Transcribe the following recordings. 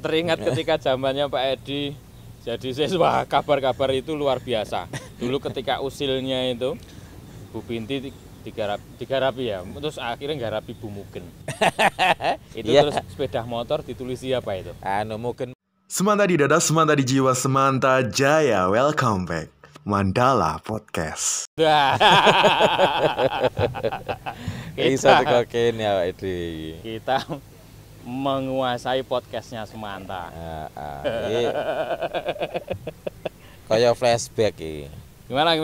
teringat ketika zamannya Pak Edi jadi siswa, kabar-kabar itu luar biasa. Dulu ketika usilnya itu Bu Binti digarapi ya, terus akhirnya garapi Bu Mugen. Itu terus sepeda motor ditulisi apa itu? Mugen. Semanta di dada, semanta di jiwa, semanta jaya. Welcome back Mandala Podcast. Kita menguasai podcastnya Semanta. Kayak flashback ini. Gimana?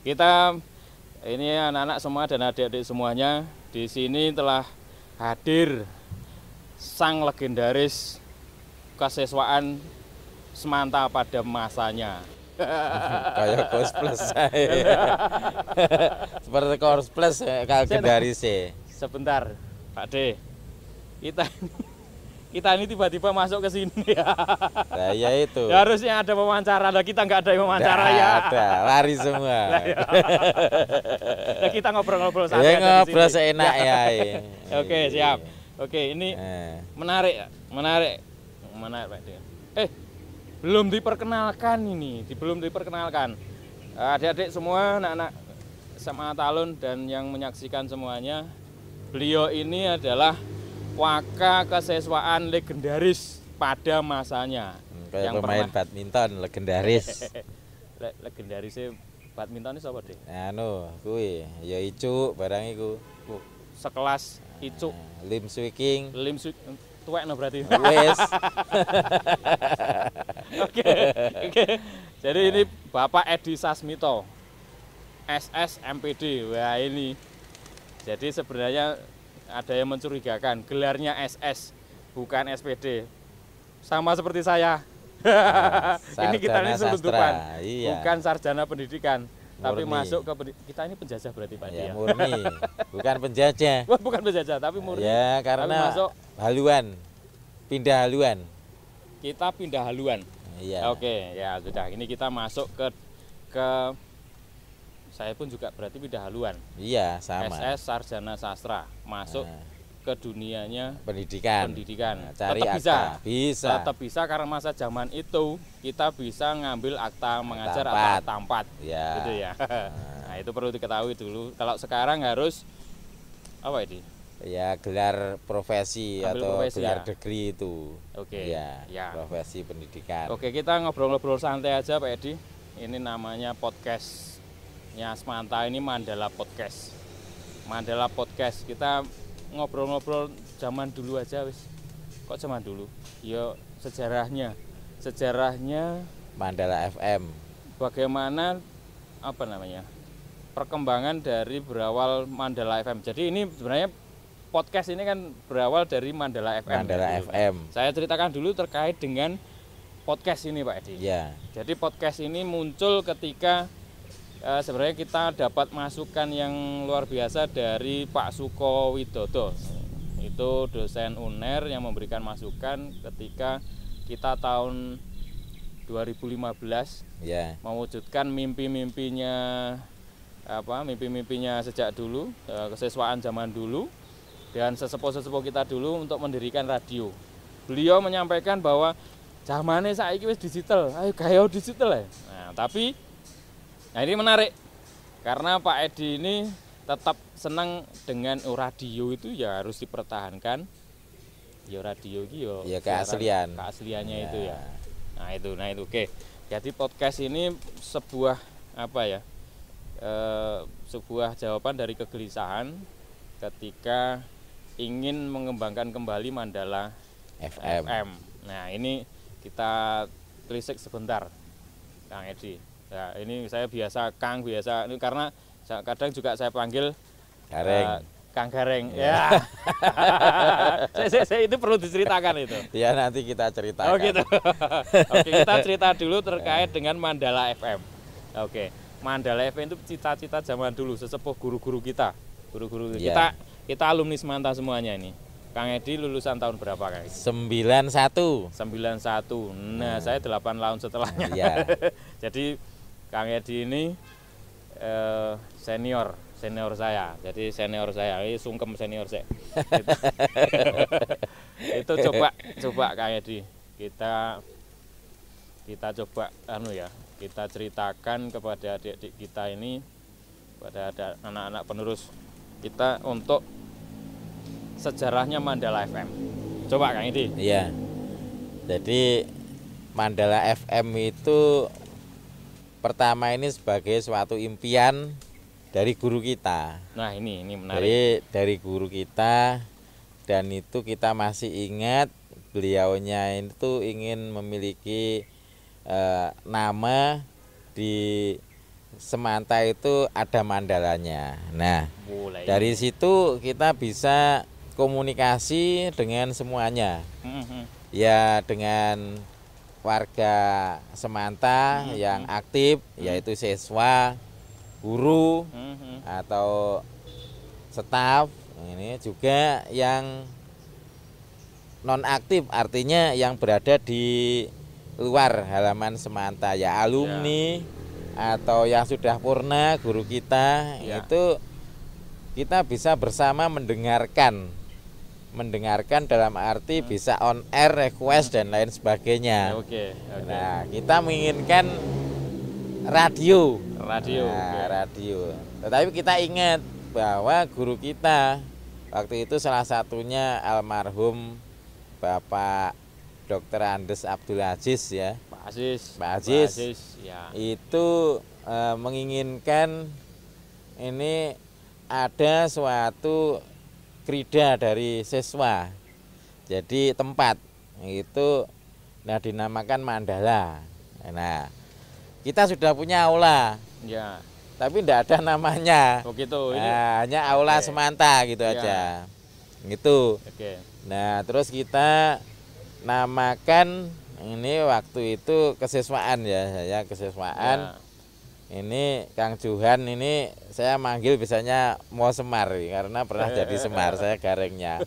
Kita ini anak-anak semua dan adik-adik semuanya di sini telah hadir sang legendaris kesiswaan Semanta pada masanya. Kayak cosplay saya. Seperti cosplay kalau legendaris sih. Sebentar, Pak D. Kita ini tiba-tiba masuk ke sini ya. Nah, ya itu. Ya, harusnya ada wawancara, lah kita nggak ada yang wawancara ya. Ada, lari semua. Nah, kita ngobrol-ngobrol santai. Ya ngobrol seenak ya. Oke, siap. Oke, ini menarik Pak D. Belum diperkenalkan ini, belum diperkenalkan. Adik-adik semua, anak-anak SMA Talun dan yang menyaksikan semuanya, beliau ini adalah waka kesiswaan legendaris pada masanya. Kayak yang pemain badminton legendaris. Legendarisnya badminton ini siapa deh? Kuwi ya Icuk barang iku. Sekelas Icuk. Lim Swiking. Tuwek no berarti. Wes. Oke. Jadi ini Bapak Edi Sasmito, SS MPD. Wah ini. Jadi sebenarnya ada yang mencurigakan, gelarnya SS, bukan SPD. Sama seperti saya. Ini kita ini selundupan, bukan sarjana pendidikan. Murni. Tapi masuk ke kita ini penjajah berarti Pak ya, murni, bukan penjajah. Bukan penjajah, tapi murni. Ya, karena masuk haluan, pindah haluan. Kita pindah haluan. Iya. Oke, ya sudah. Ini kita masuk ke saya pun juga berarti pindah haluan. Iya, sama. SS Sarjana Sastra, masuk ke dunianya pendidikan. Cari tetap akta. Bisa. Tetap bisa karena masa zaman itu kita bisa ngambil akta mengajar atau akta 4. Ya. Gitu ya. Nah, itu perlu diketahui dulu. Kalau sekarang harus apa ini? Ya, gelar profesi ambil atau profesi, gelar ya? degree itu. Oke. Ya. Profesi pendidikan. Oke, kita ngobrol-ngobrol santai aja Pak Edi. Ini namanya podcastnya Semanta, ini Mandala Podcast. Mandala Podcast. Kita ngobrol-ngobrol zaman dulu aja wis. Kok zaman dulu? Ya sejarahnya Mandala FM. Bagaimana perkembangan dari berawal Mandala FM. Jadi ini sebenarnya podcast ini kan berawal dari Mandala FM. Mandala FM. Saya ceritakan dulu terkait dengan podcast ini Pak Edi. Ya. Jadi podcast ini muncul ketika sebenarnya kita dapat masukan yang luar biasa dari Pak Suko Widodo. Itu dosen UNER yang memberikan masukan ketika kita tahun 2015 mewujudkan mimpi-mimpinya sejak dulu, kesiswaan zaman dulu dan sesepuh-sesepuh kita dulu untuk mendirikan radio. Beliau menyampaikan bahwa zamannya saiki wis digital, ayo gaya digital ya. Nah ini menarik karena Pak Edi ini tetap senang dengan radio itu ya harus dipertahankan. Ya radio itu ya keasliannya ya. Itu ya. Nah itu oke. Jadi podcast ini sebuah sebuah jawaban dari kegelisahan ketika ingin mengembangkan kembali Mandala FM. Nah ini kita telisik sebentar Kang Edi. Ya, ini saya biasa ini karena kadang juga saya panggil Kang Gareng. Ya. saya itu perlu diceritakan itu. Ya nanti kita ceritakan. Oh gitu. Oke, kita cerita dulu terkait dengan Mandala FM. Oke, Mandala FM itu cita-cita zaman dulu sesepuh guru-guru kita. Kita alumni Semanta semuanya ini. Kang Edi lulusan tahun berapa Kang? 91. Nah, saya 8 tahun setelahnya. Iya. Jadi Kang Edi ini senior saya. Jadi senior saya, ini sungkem senior saya. Itu coba Kang Edi kita coba kita ceritakan kepada adik-adik kita ini, pada anak-anak penerus kita untuk sejarahnya Mandala FM. Coba Kang Idi. Iya. Jadi Mandala FM itu pertama ini sebagai suatu impian dari guru kita. Nah, ini menarik. Jadi dari guru kita, dan itu kita masih ingat beliaunya itu ingin memiliki nama di Semanta itu ada mandalanya. Nah, dari situ kita bisa komunikasi dengan semuanya. Ya, dengan warga Semanta yang aktif, yaitu siswa, guru, atau staf. Ini juga yang non aktif, artinya yang berada di luar halaman Semanta, ya alumni atau yang sudah purna guru kita. Itu kita bisa bersama mendengarkan dalam arti bisa on air, request dan lain sebagainya. Nah, kita menginginkan radio. Radio. Tetapi kita ingat bahwa guru kita waktu itu salah satunya almarhum Bapak Dr. Andes Abdul Aziz ya. Pak Aziz. Ya. Itu menginginkan ini ada suatu krida dari siswa. Jadi tempat itu dinamakan Mandala. Nah, kita sudah punya aula. Ya. Tapi tidak ada namanya. Gitu. Hanya aula Semanta gitu aja. Gitu. Nah, terus kita namakan ini waktu itu kesiswaan ya, saya kesiswaan. Ini Kang Johan ini saya manggil biasanya mau Semar karena pernah jadi Semar, saya garengnya.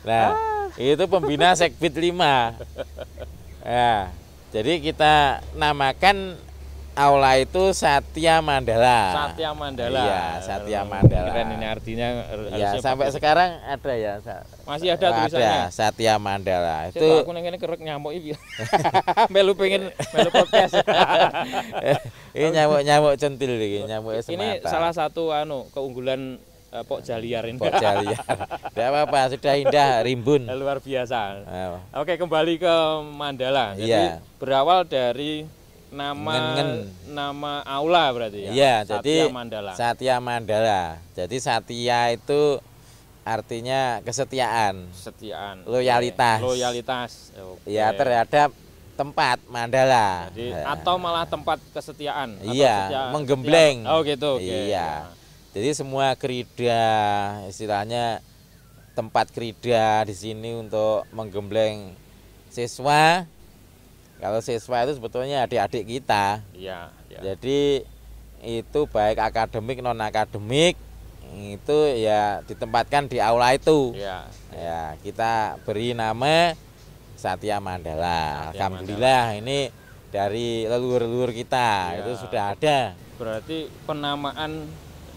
Nah, itu pembina Sekbid 5. Nah, jadi kita namakan aula itu Satya Mandala. Iya, Satya Mandala. Keren ini artinya. Ya, sampai sekarang ada ya. Masih ada tulisannya. Ada Satya Mandala. Itu aku nengene kerek nyamuk iki. Melu podcast. Ini nyamuk centil iki, nyamuk Semata. Ini salah satu keunggulan Pok Jaliar ini. Pok Jaliar. Tidak apa-apa, sudah indah, rimbun. Luar biasa. Oke, kembali ke Mandala. Jadi berawal dari nama aula berarti ya. Iya, Satya Mandala. Satya Mandala. Jadi Satya itu artinya kesetiaan. Loyalitas. Ya, terhadap tempat Mandala. Jadi atau malah tempat kesetiaan. Iya, menggembleng. Oh gitu. Iya. Jadi semua krida, istilahnya tempat krida di sini untuk menggembleng siswa. Kalau siswa itu sebetulnya adik-adik kita. Iya. Jadi itu baik akademik non akademik itu ya ditempatkan di aula itu. Iya. Ya, kita beri nama Satya Mandala. Alhamdulillah ini dari leluhur-leluhur kita itu sudah ada. Berarti penamaan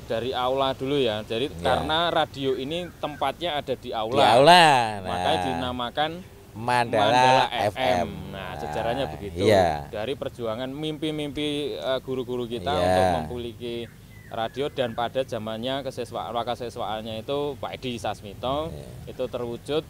dari aula dulu ya. Jadi karena radio ini tempatnya ada di aula. Di aula. Makanya dinamakan Mandala FM. Nah, sejarahnya begitu. Iya. Dari perjuangan mimpi-mimpi guru-guru kita untuk memiliki radio, dan pada zamannya wakasiswaannya itu Pak Edi Sasmito itu terwujud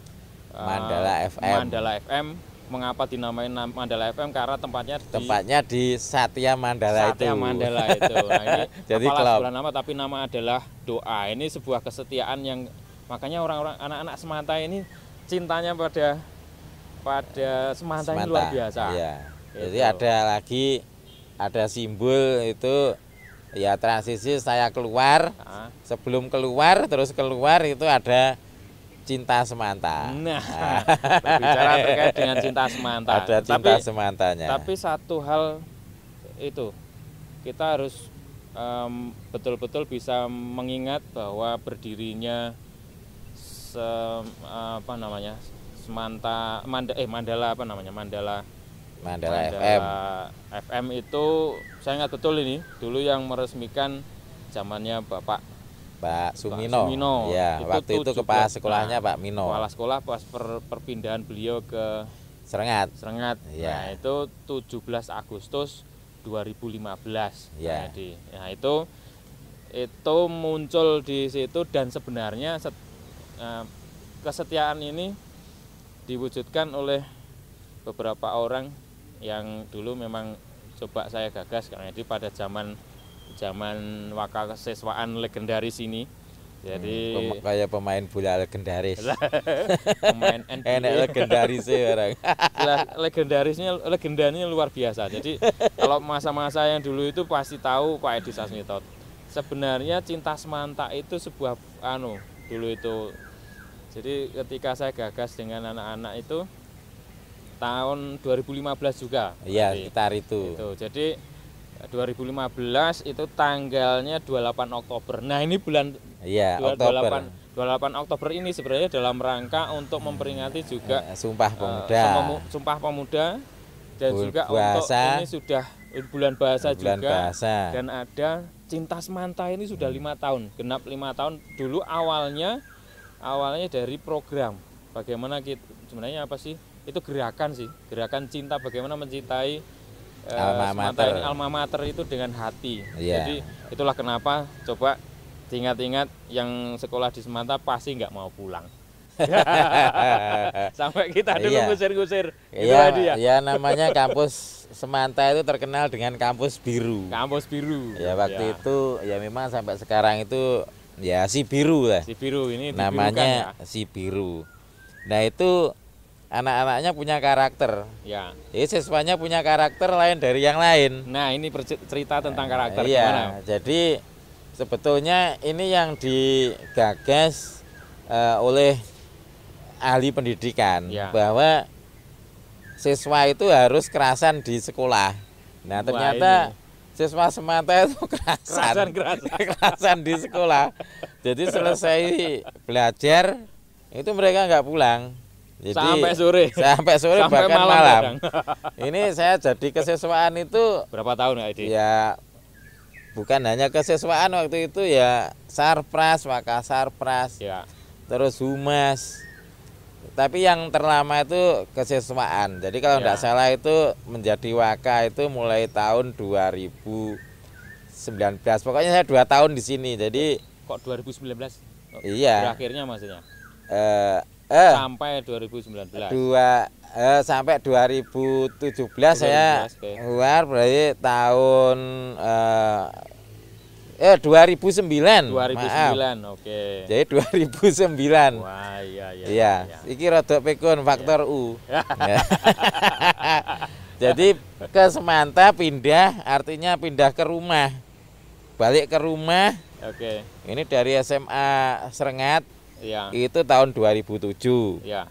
Mandala FM. Mandala FM. Mengapa dinamain Mandala FM? Karena tempatnya di Satya Mandala itu. Mandala itu. Nah, ini jadi bukan nama, tapi nama adalah doa. Ini sebuah kesetiaan yang makanya orang-orang anak-anak Semanta ini cintanya pada Semanta ini luar biasa. Iya. Jadi ada simbol itu ya transisi saya keluar. Sebelum keluar itu ada cinta Semanta. Nah, berbicara terkait dengan cinta Semanta. Ada cinta Semantanya. Tapi satu hal itu kita harus betul-betul bisa mengingat bahwa berdirinya Mandala FM itu saya ingat betul ini dulu yang meresmikan zamannya Bapak Pak Sumino. Sumino. Ya, waktu itu kepala sekolahnya Pak Mino. Kepala sekolah pas perpindahan beliau ke Serengat. Nah, Ya. itu 17 Agustus 2015. Ya. Nah, itu muncul di situ dan sebenarnya kesetiaan ini diwujudkan oleh beberapa orang yang dulu memang coba saya gagas karena itu pada zaman wakasiswaan legendaris ini. Jadi kayak pemain bola legendaris. Pemain NBA. Enak legendaris orang. Legendanya luar biasa. Jadi kalau masa-masa yang dulu itu pasti tahu Pak Edi Sasmito. Sebenarnya cinta semanta itu sebuah dulu itu. Jadi ketika saya gagas dengan anak-anak itu tahun 2015 juga. Iya, sekitar itu. Jadi 2015 itu tanggalnya 28 Oktober. Nah, ini bulan Oktober. 28 Oktober ini sebenarnya dalam rangka untuk memperingati juga Sumpah Pemuda. Sumpah Pemuda dan juga bahasa, untuk ini sudah bulan bahasa bulan juga. Bahasa. Dan ada Cinta Semanta ini sudah 5 tahun, genap 5 tahun. Dulu awalnya dari program. Bagaimana kita sebenarnya apa sih? Itu gerakan cinta, bagaimana mencintai alma mater itu dengan hati. Jadi itulah kenapa coba ingat-ingat yang sekolah di Semanta pasti nggak mau pulang. Sampai kita dulu ngusir-ngusir. Ya namanya kampus Semanta itu terkenal dengan kampus biru. Kampus biru. Ya waktu itu ya memang sampai sekarang itu ya si biru lah. Si biru ini namanya ya? Si biru. Nah itu anak-anaknya punya karakter. Ya. Jadi siswanya punya karakter lain dari yang lain. Nah, ini cerita tentang karakter gimana? Jadi sebetulnya ini yang digagas oleh ahli pendidikan bahwa siswa itu harus kerasan di sekolah. Nah, ternyata siswa Semanta itu kerasan di sekolah. Jadi selesai belajar itu mereka nggak pulang. Jadi, sampai sore bahkan malam. Ini saya jadi kesiswaan itu berapa tahun ya Edi? Ya bukan hanya kesiswaan waktu itu ya Sarpras, Wakasarpras, terus Humas. Tapi yang terlama itu kesiswaan. Jadi kalau tidak salah itu menjadi Waka itu mulai tahun 2019. Pokoknya saya 2 tahun di sini. Jadi kok 2019? Iya. Berakhirnya maksudnya? Sampai 2019. Sampai 2017 saya keluar berarti tahun 2009. Maaf. Oke. Jadi 2009. Wah, iya. Iya. Iki rodok pekun faktor U. Jadi ke Semanta pindah artinya pindah ke rumah. Balik ke rumah. Oke. Ini dari SMA Serengat. Ya. Itu tahun 2007. Ya.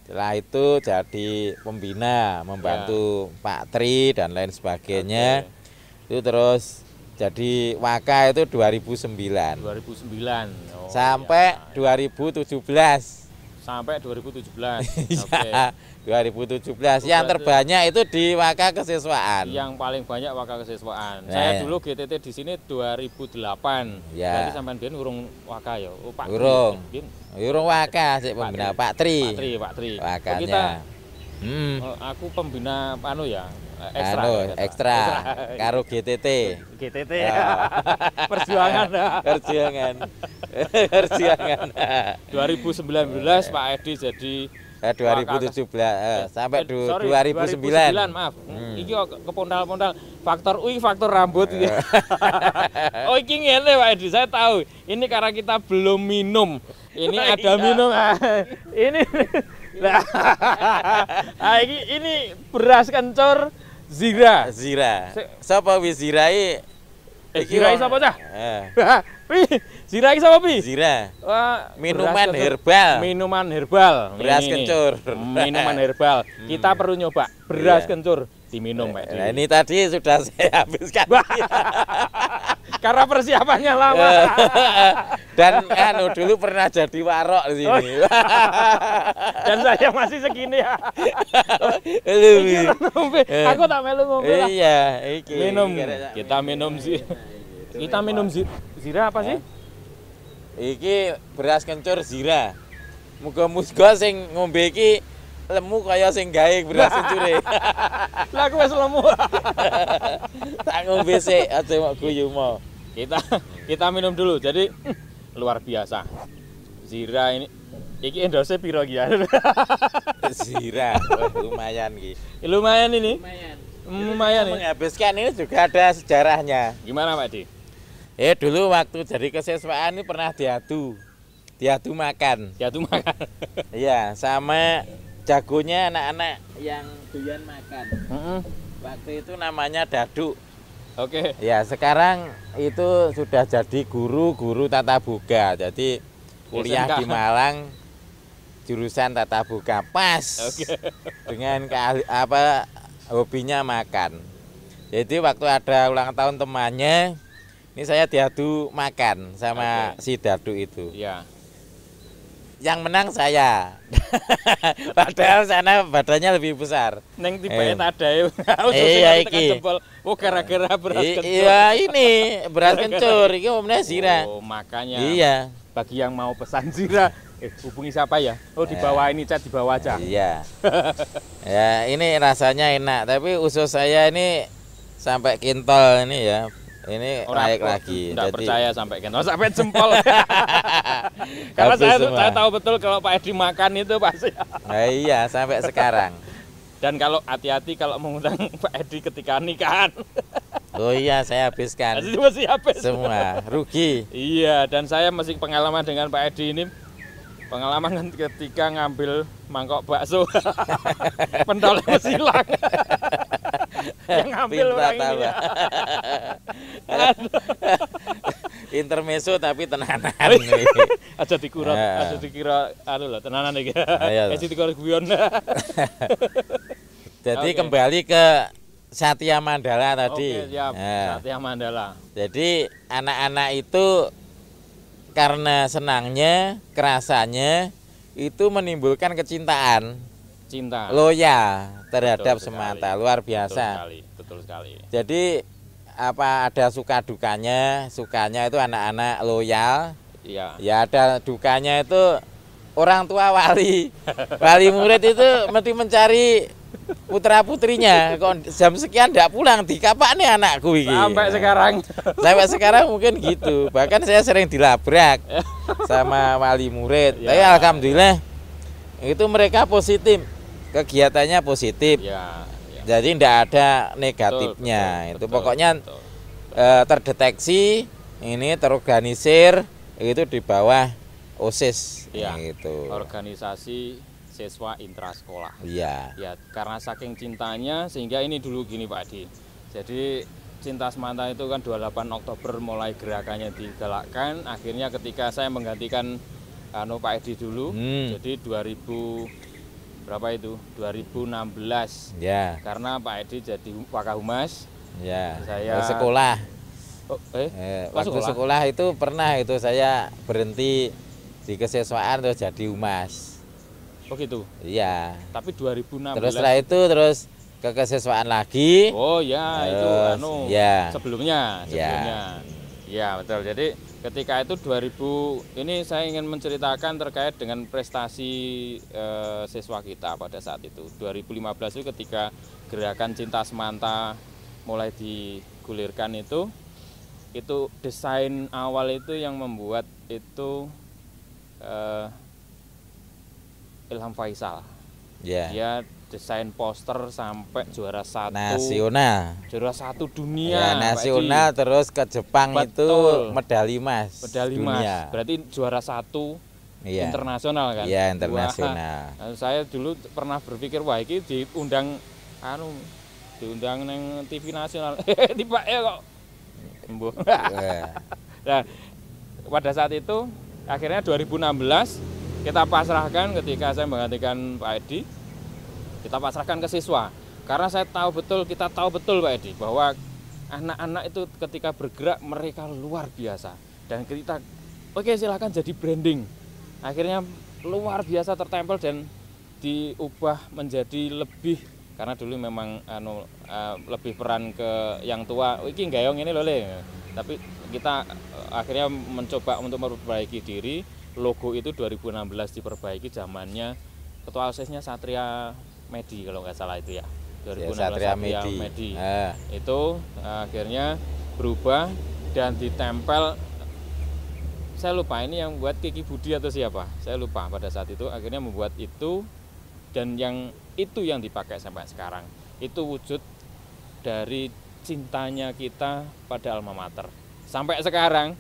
Setelah itu jadi pembina, membantu Pak Tri dan lain sebagainya. Itu terus jadi Waka itu 2009. Sampai 2017. Sampai 2017. Iya. 2017. Yang terbanyak itu di Waka Kesiswaan. Yang paling banyak Waka Kesiswaan. Saya dulu GTT di sini 2008. Ya. Berarti sampean biyen urung Waka ya? Oh, Pak. Urung Waka sik pembina Pak Tri. Pak Tri. Wakanya. Aku pembina ekstra karo GTT. Perjuangan. 2019 Pak Edi jadi 2017 sampai 2009. Maaf. Iki kepondal-pondal faktor U faktor rambut iki. Oh iki ngene Pak Edi, saya tahu. Ini karena kita belum minum. Ini ada minum. Ini ini beras kencur Zira. Sapa wis zirai? Zirai sapa cah? Zira iki sapa pi? Zira. Minuman herbal. Beras kencur. Minuman herbal. Kita perlu nyoba beras kencur diminum, Pak. Nah, ini tadi sudah saya habiskan. Karena persiapannya lama. Dan dulu pernah jadi warok di sini. Dan saya masih segini ya. Aku tak melu ngombe. Iya, iki. Kita minum Zira apa sih? Iki beras kencur zira. Muga-muga sing ngombe iki lemu kaya sing gawe beras kencure. Lah aku wis lemu. Tak ngombe sik aja mok guyu mo. Kita minum dulu. Jadi luar biasa. Zira ini iki endose piro iki ya? Zira. Wah, lumayan iki. Lumayan ini. Lumayan ya. Menghabiskan ini juga ada sejarahnya. Gimana Pak Di? Dulu waktu jadi kesiswaan ini pernah diadu makan. Diadu makan. Iya, sama jagonya anak-anak yang doyan makan. Waktu itu namanya Daduk. Oke. Ya, sekarang itu sudah jadi guru tata boga. Jadi kuliah SMK. di Malang jurusan tata boga pas. Oke. Dengan hobinya makan. Jadi waktu ada ulang tahun temannya, ini saya diadu makan sama si Daduk itu. Iya. Yang menang saya. Padahal sana badannya lebih besar. Neng tibane tadae. Iya iki. Oh gara-gara beras kencur. Iya ini beras kencur. Iki omne zira. Oh makanya. Iya. Bagi yang mau pesan zira, hubungi siapa ya? Oh di bawah ini, chat di bawah aja. Iya. Ya ini rasanya enak. Tapi usus saya ini sampai kintol ini ya. Ini naik lagi. Enggak percaya sampai kentol, sampai jempol. Karena saya tahu betul kalau Pak Edi makan itu pasti. Nah, iya sampai sekarang. Dan kalau hati-hati kalau mengundang Pak Edi ketika nikahan. Oh iya saya habiskan. Masih habis. Semua rugi. Iya, dan saya masih pengalaman dengan Pak Edi ini. Pengalaman ketika ngambil mangkok bakso. Pentolnya masih hilang. Yang ngambil orang ini. Intermezzo tapi tenanan. Aja dikira anu lho, tenanan iki. Wis dikira guyon. Jadi kembali ke Satya Mandala tadi. Oke, siap. Satya Mandala. Jadi anak-anak itu karena senangnya, kerasannya itu menimbulkan kecintaan. Cinta. Loyal terhadap Betul Semanta, sekali. luar biasa. Betul sekali. Jadi ada suka dukanya itu anak-anak loyal. Iya. Ya ada dukanya itu orang tua wali. Wali murid itu mesti mencari putra-putrinya. Kok jam sekian enggak pulang, dikapak nih anakku ini. Sampai sekarang. Sampai sekarang mungkin gitu. Bahkan saya sering dilabrak sama wali murid. Ya. Tapi alhamdulillah itu mereka positif. Kegiatannya positif. Ya. Jadi tidak ada negatifnya. Itu pokoknya terdeteksi, ini terorganisir itu di bawah OSIS ya. gitu. Organisasi Siswa Intrasekolah. Iya. Ya, karena saking cintanya sehingga ini dulu gini Pak Adi. Jadi Cinta Semanta itu kan 28 Oktober mulai gerakannya digalakkan. Akhirnya ketika saya menggantikan Pak Edi dulu, jadi 2016. Ya. Karena Pak Edi jadi Wakahumas. Ya. Saya sekolah. Waktu sekolah itu pernah itu saya berhenti di kesiswaan terus jadi humas. Oh gitu. Iya. Tapi 2016. Terus setelah itu terus ke kesiswaan lagi. Oh ya, itu ya. sebelumnya. Ya, betul. Jadi ketika itu 2000 ini saya ingin menceritakan terkait dengan prestasi siswa kita pada saat itu. 2015 itu ketika gerakan Cinta Semanta mulai digulirkan itu desain awal itu yang membuat itu Ilham Faisal. Yeah. Dia desain poster sampai juara 1 nasional. Juara 1 dunia. Ya, nasional terus ke Jepang. Betul. Itu medali emas. Medali emas. Berarti juara 1 internasional kan? Iya, internasional. Wah, saya dulu pernah berpikir wah ini diundang neng TV nasional. Tiba kok. Nah, pada saat itu akhirnya 2016 kita pasrahkan ketika saya menggantikan Pak Edi, kita pasrahkan ke siswa. Karena kita tahu betul Pak Edi bahwa anak-anak itu ketika bergerak mereka luar biasa. Dan kita silakan jadi branding. Akhirnya luar biasa tertempel dan diubah menjadi lebih, karena dulu memang lebih peran ke yang tua. Iki gayong ini loh Le. Tapi kita akhirnya mencoba untuk memperbaiki diri. Logo itu 2016 diperbaiki, zamannya ketua OSIS-nya Satria Medi kalau nggak salah itu ya. 2016 Satria Medi. Itu akhirnya berubah dan ditempel. Saya lupa ini yang buat Kiki Budi atau siapa, saya lupa pada saat itu. Akhirnya membuat itu, dan yang itu yang dipakai sampai sekarang. Itu wujud dari cintanya kita pada alma mater. Sampai sekarang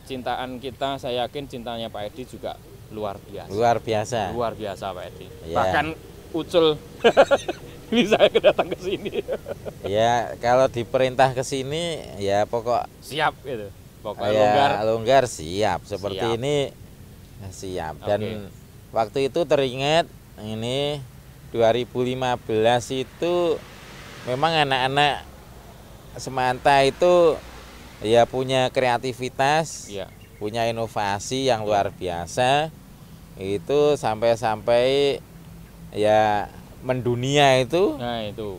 cintaan kita, saya yakin cintanya Pak Edi juga luar biasa. Luar biasa Pak Edi. Ya. Bahkan Ucul bisa datang ke sini. Ya, kalau diperintah ke sini ya pokok siap gitu. Pokoknya longgar siap. Seperti siap. Ini siap. Dan waktu itu teringat ini 2015 itu memang anak-anak Semanta itu ya punya kreativitas, ya, punya inovasi yang luar biasa. Itu sampai-sampai ya mendunia itu. Nah, itu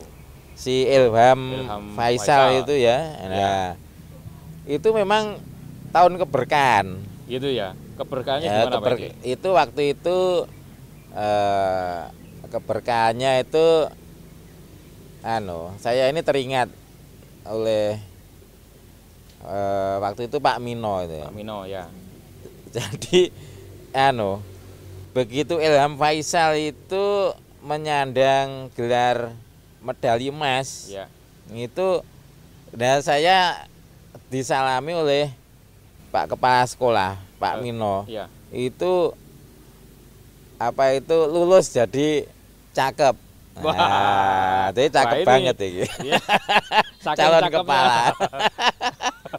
si Ilham Faisal itu ya. Nah, ya, itu memang tahun keberkahan. Gitu ya. Keberkahannya ya, gimana Pak? Itu waktu itu keberkahannya itu saya ini teringat oleh waktu itu Pak Mino itu. Pak Mino ya. Jadi begitu Ilham Faisal itu menyandang gelar medali emas, ya, itu dan saya disalami oleh Pak Kepala Sekolah, Pak Mino. Ya. Itu lulus jadi cakep. Nah, jadi cakep banget ini. Ya. Calon kepala.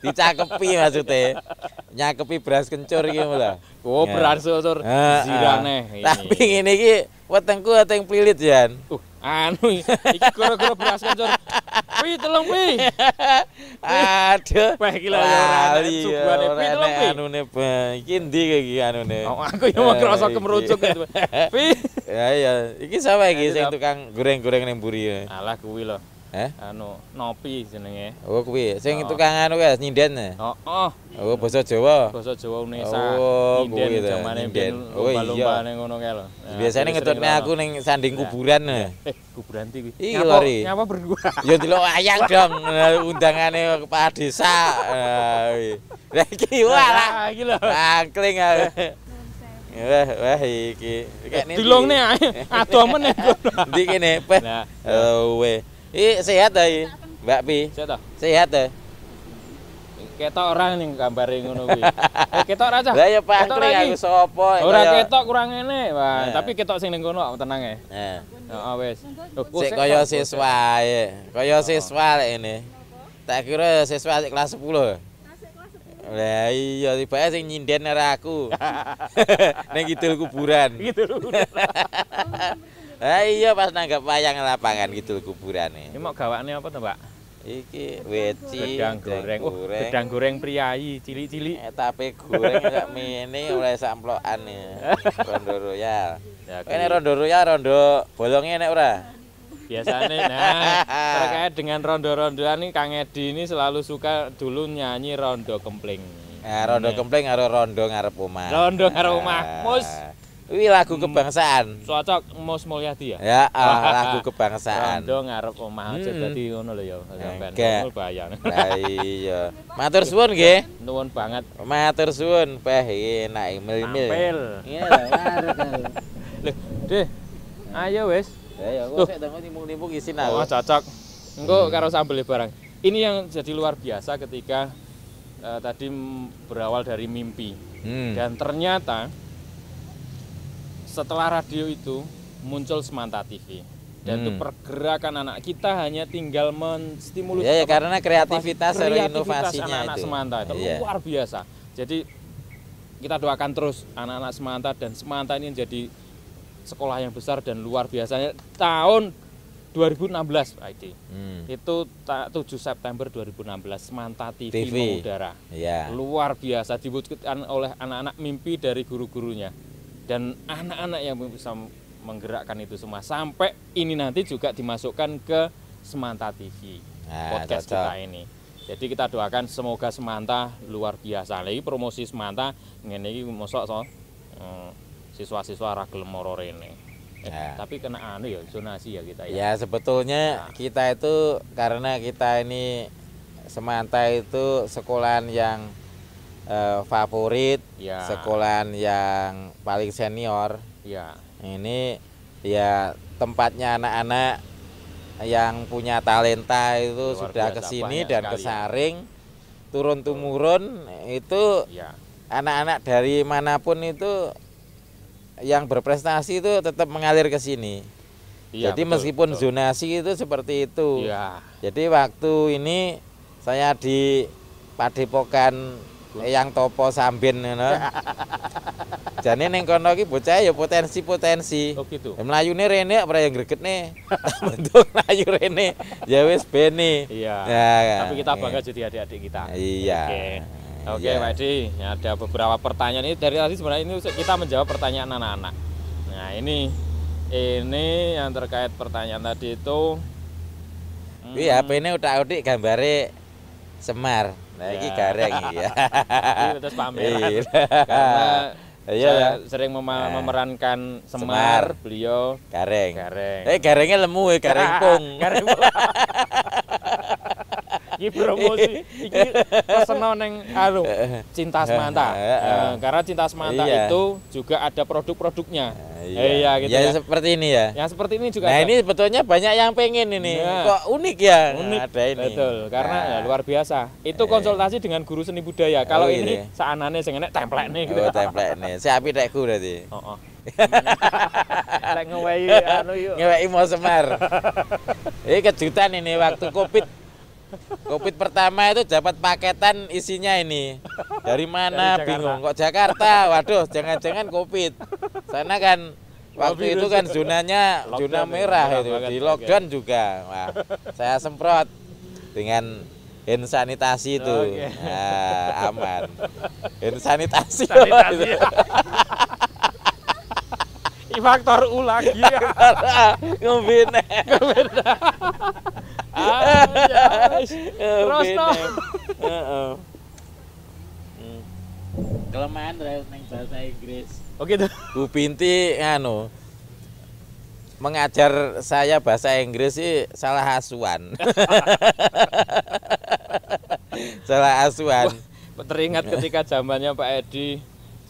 Dicakepi maksudnya. Nyakepi beras kencur gitu lah. Oh, beras kencur. Zirane. Tapi ngene iki wetengku weteng plilit jan. Iki gara-gara beras kencur. Pi telung pi. Aduh. Wah iki lho subane pi telung pi. Anune iki ndi iki anune. Aku yo mau krasa kemerucuk gitu. Pi. Ya iki sapa iki sing tukang goreng-goreng ning mburi. Alah kuwi lho. Nopi jenenge. Oh kuwi sing tukang kuwi nyinden. Oh basa Jawa. Basa Jawa Unesa. Oh kuwi zamane biyen lomba-lomba ning ngono kae lho. Biasane ngetutne aku ning sanding kuburan. Kuburan iki. Ngapa berdua? Ya delok wayang dong undangane kepala desa. Lah iki walah. Iki lho. Angkling aku. Wah iki. Dilongne ae. Ado meneh. Ndi kene? Nah, sehat ta iki, Mbak Pi? Sehat ta? Ketok ora ning gambare ngono kuwi. Ketok ora cah. Lah ya pangkring aku sapa? Ora ketok kurang ngene. Wah, tapi ketok sing ning kono tenang ae. Heeh, wis. Sik kaya siswa ae. Kaya siswa lek ngene. Tak kira siswa sik kelas 10. Lah iya tibake sing nyinden ora aku. Ning kidul kuburan. Iya pas nanggap wayang lapangan gitu kuburane. Ini mau gawane apa to, Mbak? Iki weci gedang goreng. Gedang goreng priayi cilik-cilik. Tape goreng sak mene oleh samplokan ya. Rondo Royal. Ini Rondo Royal rondo bolongnya enek ora? Biasanya terkait dengan rondo-rondoan ini Kang Edi ini selalu suka dulu nyanyi rondo kempling. Rondo kempling karo rondo ngarep omah. Rondo ngarep omah. Mus. Ini lagu kebangsaan. Cocok Mus Mulyadi ya? Ya, lagu kebangsaan. Rondo ngarep omah aja dadi ngono lho ya, sampean. Bayang. Lah iya. Matur suwun nggih. Nuwun banget. Matur suwun, enak mil-mil. Iya lho. Lho, Deh. Ayo wis. Ya, kok sik nimbung-nimbung isin aku. Oh, cocok. Engko karo sambel barang. Ini yang jadi luar biasa ketika tadi berawal dari mimpi. Dan ternyata setelah radio itu muncul Semanta TV. Dan itu pergerakan anak kita hanya tinggal menstimulus. Ya, karena kreativitas dan inovasinya anak-anak Semanta itu luar biasa. Jadi kita doakan terus anak-anak Semanta dan Semanta ini menjadi sekolah yang besar dan luar biasanya. Tahun 2016 Pak Edi. Itu 7 September 2016 Semanta TV mengudara. Ya. Luar biasa diwujudkan oleh anak-anak mimpi dari guru-gurunya. Dan anak-anak yang bisa menggerakkan itu semua sampai ini nanti juga dimasukkan ke Semanta TV podcast kita ini. Jadi kita doakan semoga Semanta luar biasa. Lagi promosi Semanta ngene iki mosok siswa-siswa ra gelem moro rene. Tapi kena anu ya zonasi ya kita ya. Ya sebetulnya kita itu karena kita ini Semanta itu sekolahan yang favorit, ya. Sekolahan yang paling senior. Ya. Ini ya tempatnya anak-anak yang punya talenta itu luar sudah kesini dan kesaring turun temurun itu anak-anak dari manapun itu yang berprestasi itu tetap mengalir ke sini. Jadi betul, meskipun betul. Zonasi itu seperti itu. Jadi waktu ini saya di Padepokan yang Topo Sambin jane ning kono iki bocah ya potensi-potensi. Oh gitu. Mlayune rene ora yang gregetne. Bentuk mlayu rene ya wis bene. Iya. Ya, tapi kita bangga jadi adik-adik kita. Iya. Oke, Pak Edi, ada beberapa pertanyaan ini dari tadi sebenarnya ini kita menjawab pertanyaan anak-anak. Nah, ini yang terkait pertanyaan tadi itu HP ini utak-utik gambare Semar. Nah, ini gareng ya. Ini terus pameran. Karena saya sering memerankan Semar, beliau gareng. Garengnya lemu gareng pung. Iki promosi, iki peseno ning Cinta Semanta. Karena Cinta Semanta itu juga ada produk-produknya. Iya gitu ya. Seperti ini ya. Yang seperti ini juga. Nah, ini sebetulnya banyak yang pengen ini. Kok unik ya? Unik. Ada ini. Betul, karena ya luar biasa. Itu konsultasi dengan guru seni budaya. Kalau ini saanane sing enek templekne gitu. Templekne. Siapi tekku berarti. Heeh. Lek ngewehi yuk. Ngewehi mau Semar. Ini kejutan ini waktu Covid pertama itu dapat paketan isinya ini. Dari mana bingung kok Jakarta. Waduh, jangan-jangan Covid. Sana kan waktu itu kan zonanya zona merah itu, di lockdown juga. Wah, saya semprot dengan hand sanitasi itu. Nah, aman. Hand sanitasi. Faktor U lagi ya. Ngombene. Terus no. Kelemahan neng bahasa Inggris. Oh gitu. Bu Binti mengajar saya bahasa Inggris sih salah asuhan. Salah asuhan. Teringat ketika zamannya Pak Edi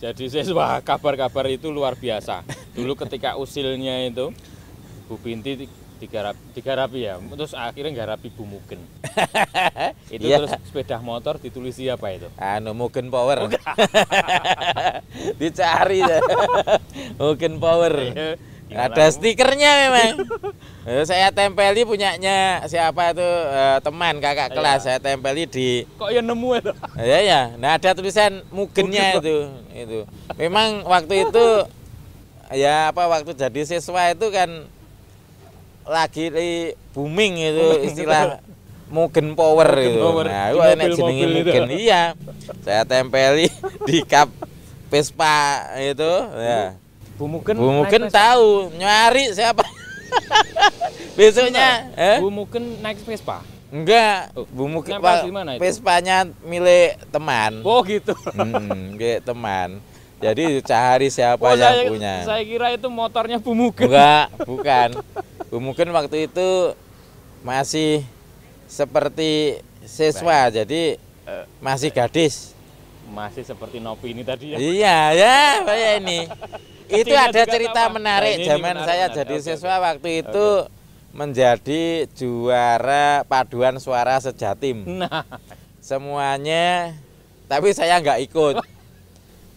jadi siswa, kabar-kabar itu luar biasa. Dulu ketika usilnya itu Bu Binti digarapi ya, terus akhirnya garapi Bu Mugen. Itu terus sepeda motor ditulis apa itu? Mugen Power. Dicari ya. Mugen Power. Ada stikernya memang. Saya tempeli punyanya siapa itu teman kakak kelas, saya tempeli di. Kok ya nemu itu? Ya. Nah ada tulisan Mugennya itu. Memang waktu itu waktu jadi siswa itu kan lagi booming itu istilah Mugen Power itu. Nah, itu enak jenenge Mugen. Iya. Saya tempeli di kap Vespa itu ya. Bu Mugen tahu nyari siapa. Besoknya Bu Mugen naik Vespa? Enggak, Bu Mugen Vespanya milik teman. Oh gitu. Milik teman. Jadi cari siapa yang punya. Saya kira itu motornya Bu Mugen. Enggak, bukan. Bu Mugen waktu itu masih seperti siswa, jadi masih gadis. Masih seperti Nopi ini tadi ya? Iya, kayak ini. Itu ada cerita menarik zaman saya jadi siswa waktu itu menjadi juara paduan suara sejatim. Nah, semuanya, tapi saya nggak ikut.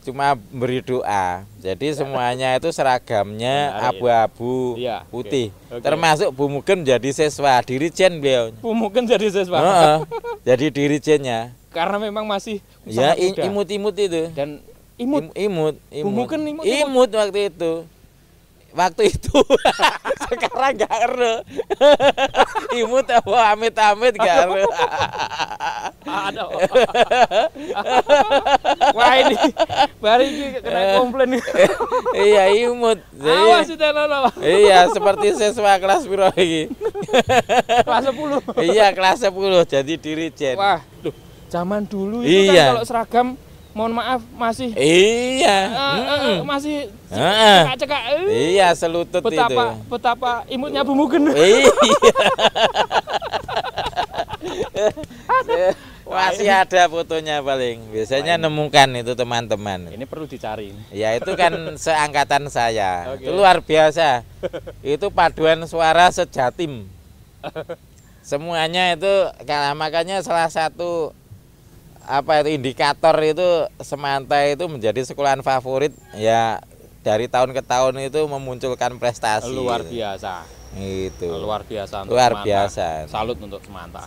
Cuma beri doa. Jadi semuanya itu seragamnya abu-abu putih. Termasuk Bu Mugen jadi siswa, dirijen beliau. Bu Mugen jadi siswa. Jadi dirijennya. Karena memang masih imut-imut itu. Dan imut. Bu Mugen imut waktu itu. Sekarang nggak Imut apa amit-amit gak? Aduh. Wah ini baru ini kena komplain. Iya imut. Awas itu loh. Iya seperti siswa kelas piro iki. Kelas 10. Iya kelas 10 jadi dirijen. Wah, loh, zaman dulu itu kan kalau seragam mohon maaf masih masih cekak-cekak. Iya selutut betapa imutnya Bu Mugen. Iya. Masih ada fotonya paling. Biasanya nemukan itu teman-teman. Ini perlu dicari. Ya itu kan seangkatan saya. Itu luar biasa. Itu paduan suara sejatim. Semuanya itu makanya salah satu indikator itu Semanta itu menjadi sekolahan favorit ya dari tahun ke tahun itu memunculkan prestasi. Luar biasa. Itu. Luar biasa untuk luar Semanta. biasa. Salut untuk Semanta.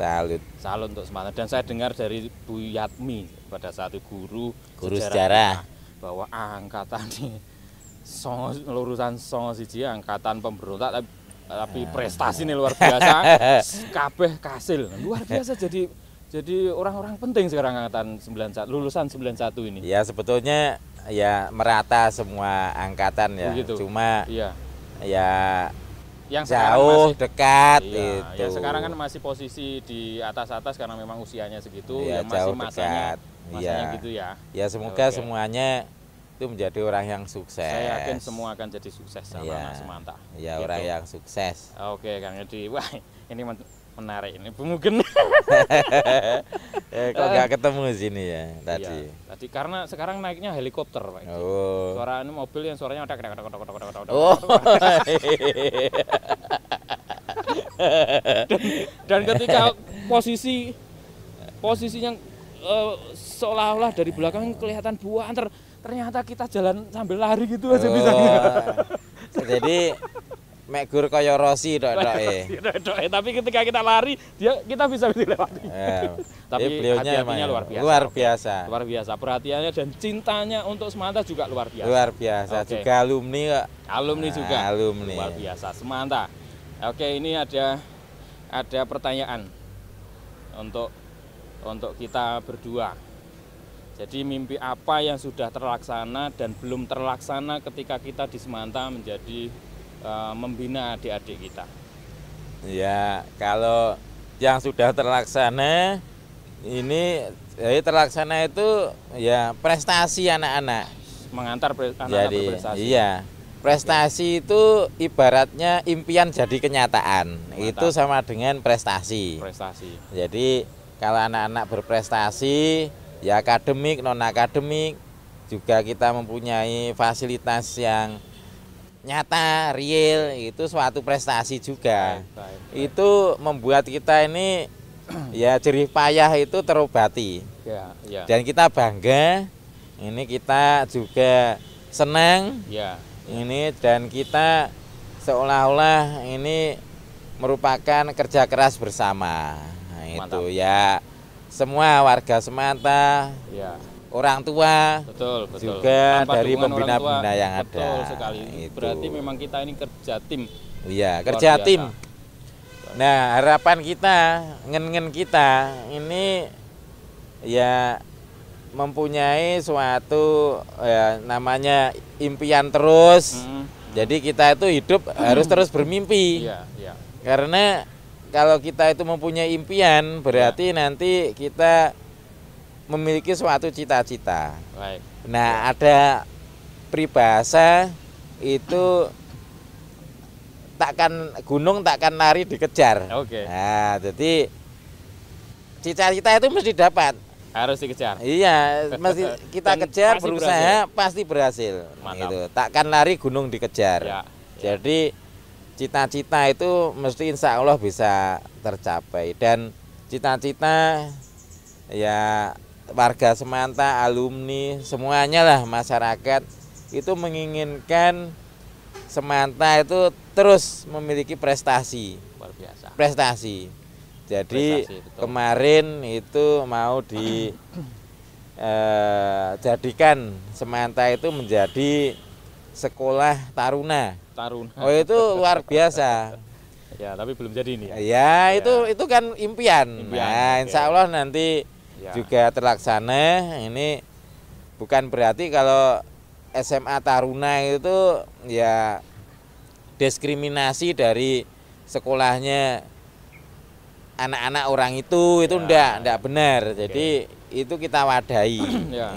Salut untuk Semanta. Dan saya dengar dari Bu Yatmi pada saat itu guru sejarah bahwa angkatan ini lulusan siji angkatan pemberontak tapi prestasi ini luar biasa. Kabeh kasil. Luar biasa jadi orang-orang penting sekarang angkatan 91 lulusan 91 ini. Ya sebetulnya ya merata semua angkatan ya. Begitu. Cuma ya yang jauh masih, dekat iya, itu. Yang sekarang kan masih posisi di atas karena memang usianya segitu ya, yang masih masanya gitu ya. Ya semoga semuanya itu menjadi orang yang sukses. Saya yakin semua akan jadi sukses sama anak Semanta. Ya gitu. Orang yang sukses. Oke Kang Edi. Wah, ini menarik ini Bu Mugen. Kok nggak ketemu sini ya tadi? Iya, tadi karena sekarang naiknya helikopter Pak. Suara ini mobil yang suaranya Oh. dan ketika posisinya seolah-olah dari belakang kelihatan buah ternyata kita jalan sambil lari gitu aja bisa. Jadi megur kaya Rossi tapi ketika kita lari kita bisa dilewati. Tapi hati-hatinya luar biasa perhatiannya dan cintanya untuk Semanta juga luar biasa. Juga alumni juga luar biasa Semanta. Oke, ini ada pertanyaan untuk kita berdua. Jadi mimpi apa yang sudah terlaksana dan belum terlaksana ketika kita di Semanta menjadi membina adik-adik kita? Ya, kalau yang sudah terlaksana terlaksana itu ya prestasi anak-anak. Mengantar anak-anak berprestasi. Iya. Prestasi itu ibaratnya impian jadi kenyataan. Itu sama dengan prestasi. Jadi kalau anak-anak berprestasi, ya akademik, non akademik, juga kita mempunyai fasilitas yang nyata, real, itu suatu prestasi juga. Baik. Itu membuat kita ini ya jerih payah itu terobati. Ya. Dan kita bangga, ini kita juga senang. Ya. Ini dan kita seolah-olah ini merupakan kerja keras bersama. Nah, itu ya semua warga Semanta. Ya. Orang tua betul. Juga tanpa dari pembina-pembina yang ada. Betul sekali. Itu. Berarti memang kita ini kerja tim. Iya, kerja tim. Nah, harapan kita, ngen kita ini ya mempunyai suatu ya, namanya impian terus. Jadi kita itu hidup harus terus bermimpi. Iya. Karena kalau kita itu mempunyai impian, berarti nanti kita memiliki suatu cita-cita. Baik. Nah, ada peribahasa itu gunung takkan lari dikejar. Oke. Nah, jadi cita-cita itu mesti dapat. Harus dikejar. Iya, mesti kita kejar, berusaha pasti berhasil. Gitu. Takkan lari gunung dikejar. Ya. Jadi cita-cita itu mesti insya Allah bisa tercapai dan cita-cita ya warga Semanta, alumni, semuanya lah masyarakat itu menginginkan Semanta itu terus memiliki prestasi. Luar biasa. Prestasi. Jadi kemarin itu mau dijadikan Semanta itu menjadi sekolah taruna. Oh itu luar biasa. Ya, tapi belum jadi ini. Ya, itu kan impian. Nah, insya Allah nanti juga terlaksana. Ini bukan berarti kalau SMA Taruna itu ya diskriminasi dari sekolahnya anak-anak orang itu enggak benar. Jadi itu kita wadahi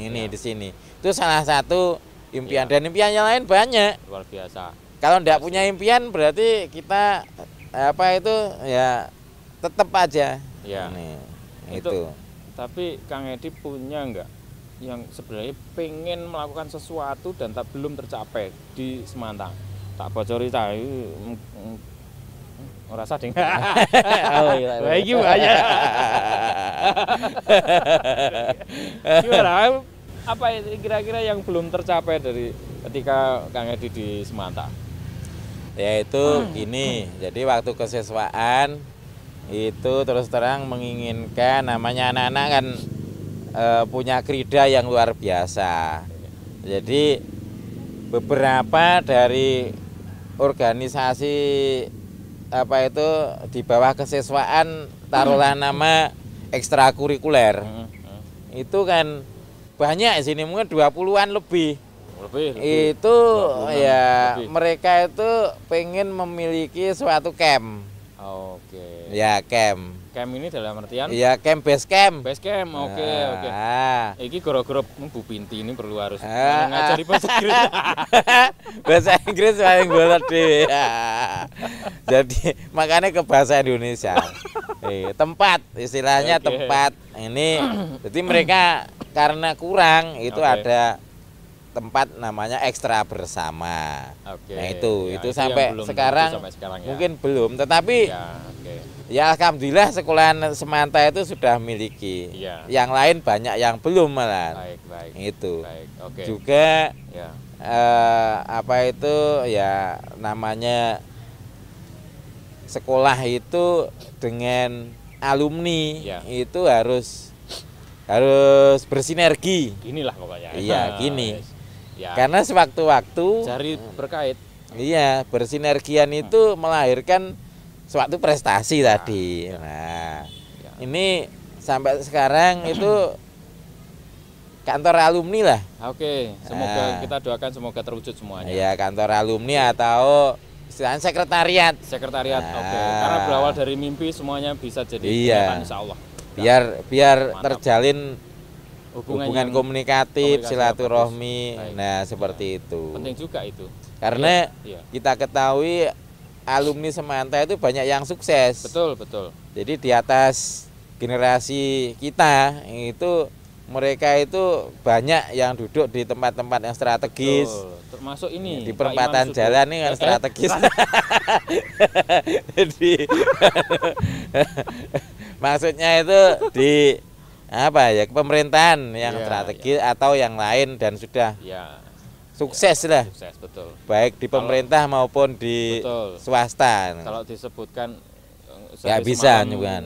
ini di sini. Itu salah satu impian dan impian yang lain banyak. Luar biasa. Kalau enggak punya impian berarti kita ya tetap aja. Ya. Itu. Tapi Kang Edi punya enggak yang sebenarnya pengen melakukan sesuatu dan belum tercapai di Semantang? Tak bocori ta ora usah ding. Oh iya. Lah iki banyak. Gimana? Apa kira-kira yang belum tercapai dari ketika Kang Edi di Semantang? Yaitu ini. Jadi waktu kesiswaan itu terus terang menginginkan, namanya anak-anak kan punya krida yang luar biasa. Jadi beberapa dari organisasi di bawah kesiswaan, taruhlah nama ekstrakurikuler. Itu kan banyak di sini, mungkin 20-an lebih. Itu ya lebih. Mereka itu pengen memiliki suatu camp. Oke. Ya, camp. Camp ini dalam artian? Iya, camp, base camp. Base camp, oke. Iki goro-goro Bu Pinti ini perlu harus ngajari bahasa Inggris. Bahasa Inggris paling boleh deh. Jadi makanya ke bahasa Indonesia. Tempat, istilahnya tempat. Ini, jadi mereka karena kurang itu ada tempat namanya ekstra bersama. Nah itu sampai sekarang mungkin belum, tetapi ya alhamdulillah sekolahan Semanta itu sudah miliki. Yang lain banyak yang belum malah. Itu juga ya namanya sekolah itu dengan alumni itu harus bersinergi. Inilah pokoknya. Iya, gini. Karena sewaktu-waktu cari berkait. Iya, bersinergian itu melahirkan suatu prestasi tadi. Nah, ini sampai sekarang itu kantor alumni lah. Semoga kita doakan semoga terwujud semuanya. Iya, kantor alumni atau istilahnya sekretariat. Karena berawal dari mimpi semuanya bisa jadi kenyataan, insya Allah. Biar terjalin hubungan komunikatif, silaturahmi. Nah, seperti itu. Penting juga itu. Karena kita ketahui alumni Semanta itu banyak yang sukses. Betul. Jadi di atas generasi kita itu mereka itu banyak yang duduk di tempat-tempat yang strategis. Termasuk ini di perempatan jalan ini kan strategis. Jadi maksudnya itu di pemerintahan yang strategis atau yang lain dan sudah sukses lah. Sukses, betul. Baik di pemerintah maupun di swasta. Kalau disebutkan nggak bisa juga.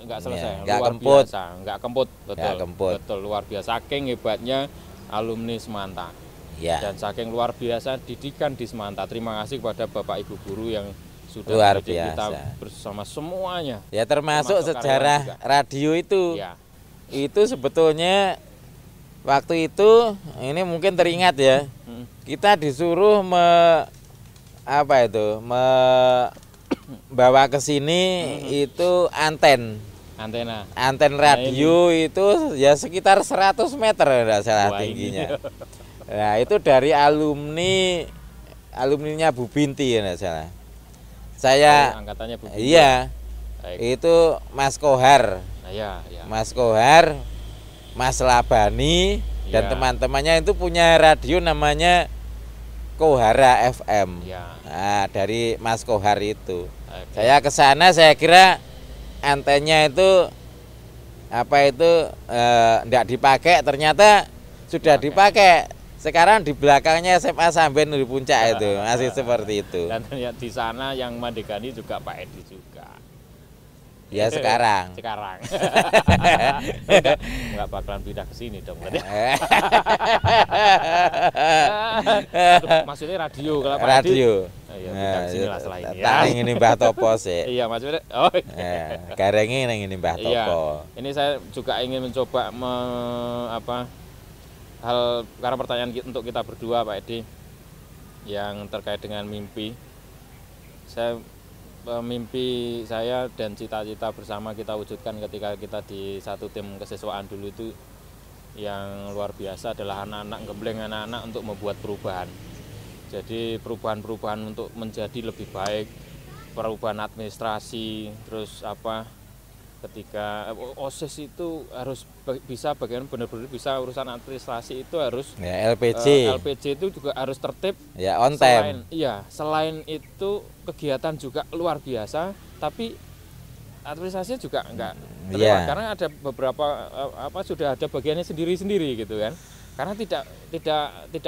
Nggak selesai. Nggak kemput. Betul, luar biasa. Saking hebatnya alumni Semanta. Dan saking luar biasa didikan di Semanta. Terima kasih kepada Bapak Ibu guru yang sudah luar biasa kita bersama semuanya. Ya termasuk sejarah radio itu. Itu sebetulnya waktu itu ini mungkin teringat ya. Kita disuruh bawa ke sini itu anten radio itu ya sekitar 100 meter enggak salah tingginya. Nah, itu dari alumninya Bu Binti enggak salah. Saya angkatannya Bu Binti. Iya. Itu Mas Kohar. Mas Kohar, Mas Labani dan teman-temannya itu punya radio namanya Kohara FM. Nah, dari Mas Kohar itu. Saya ke sana, saya kira antennya itu enggak dipakai, ternyata sudah dipakai. Sekarang di belakangnya SMA Samben di puncak itu masih seperti itu. Dan ternyata di sana yang mandegani juga Pak Edi juga. Ya sekarang. Sekarang. Enggak bakalan pindah ke sini dong berarti. Maksudnya radio kalau Pak Radio. Iya, pindah ke sini lah setelah ini. Tak ingin Mbah Topo sih. Iya, maksudnya oh. Garengi nang ini Mbah Topo. Iya. Ini saya juga ingin mencoba hal karena pertanyaan untuk kita berdua Pak Edi yang terkait dengan mimpi. Mimpi saya dan cita-cita bersama kita wujudkan ketika kita di satu tim kesiswaan dulu itu yang luar biasa adalah anak-anak gembleng anak-anak untuk membuat perubahan. Jadi perubahan-perubahan untuk menjadi lebih baik, perubahan administrasi, terus ketika OSIS itu harus bisa bagian benar-benar bisa urusan administrasi itu harus ya, LPG itu juga harus tertib ya, on time. Selain itu kegiatan juga luar biasa, tapi administrasi juga enggak terlewat karena ada beberapa sudah ada bagiannya sendiri-sendiri gitu kan. Karena tidak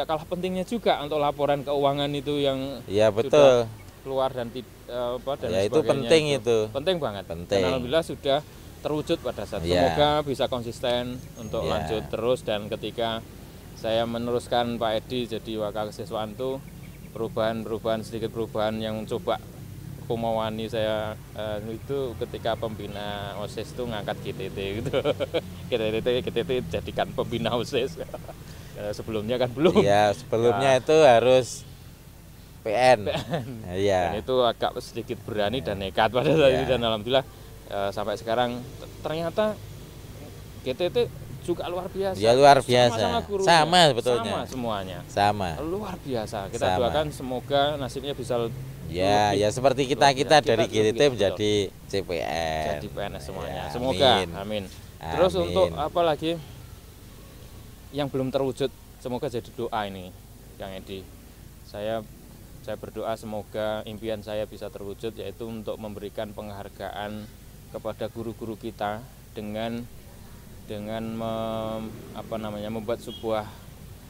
kalah pentingnya juga untuk laporan keuangan itu yang betul keluar dan ya, itu penting itu. Penting banget. Penting. Dan alhamdulillah sudah terwujud pada saat. Semoga bisa konsisten untuk lanjut terus, dan ketika saya meneruskan Pak Edi jadi wakil kesiswaan itu sedikit perubahan yang coba kumawani saya itu ketika pembina OSIS itu ngangkat GTT gitu. GTT jadikan pembina OSIS. Sebelumnya kan belum. Iya, sebelumnya itu harus PN. Iya. Dan itu agak sedikit berani dan nekat pada saat itu, dan alhamdulillah sampai sekarang ternyata GTT juga luar biasa. Ya luar biasa. Sama sebetulnya. Sama semuanya. Sama. Luar biasa. Kita doakan semoga nasibnya bisa ya seperti kita dari GTT menjadi CPN. Jadi PNS semuanya. Semoga. Amin. Terus untuk apa lagi yang belum terwujud, semoga jadi doa ini Kang Edi. Saya berdoa semoga impian saya bisa terwujud, yaitu untuk memberikan penghargaan kepada guru-guru kita dengan membuat sebuah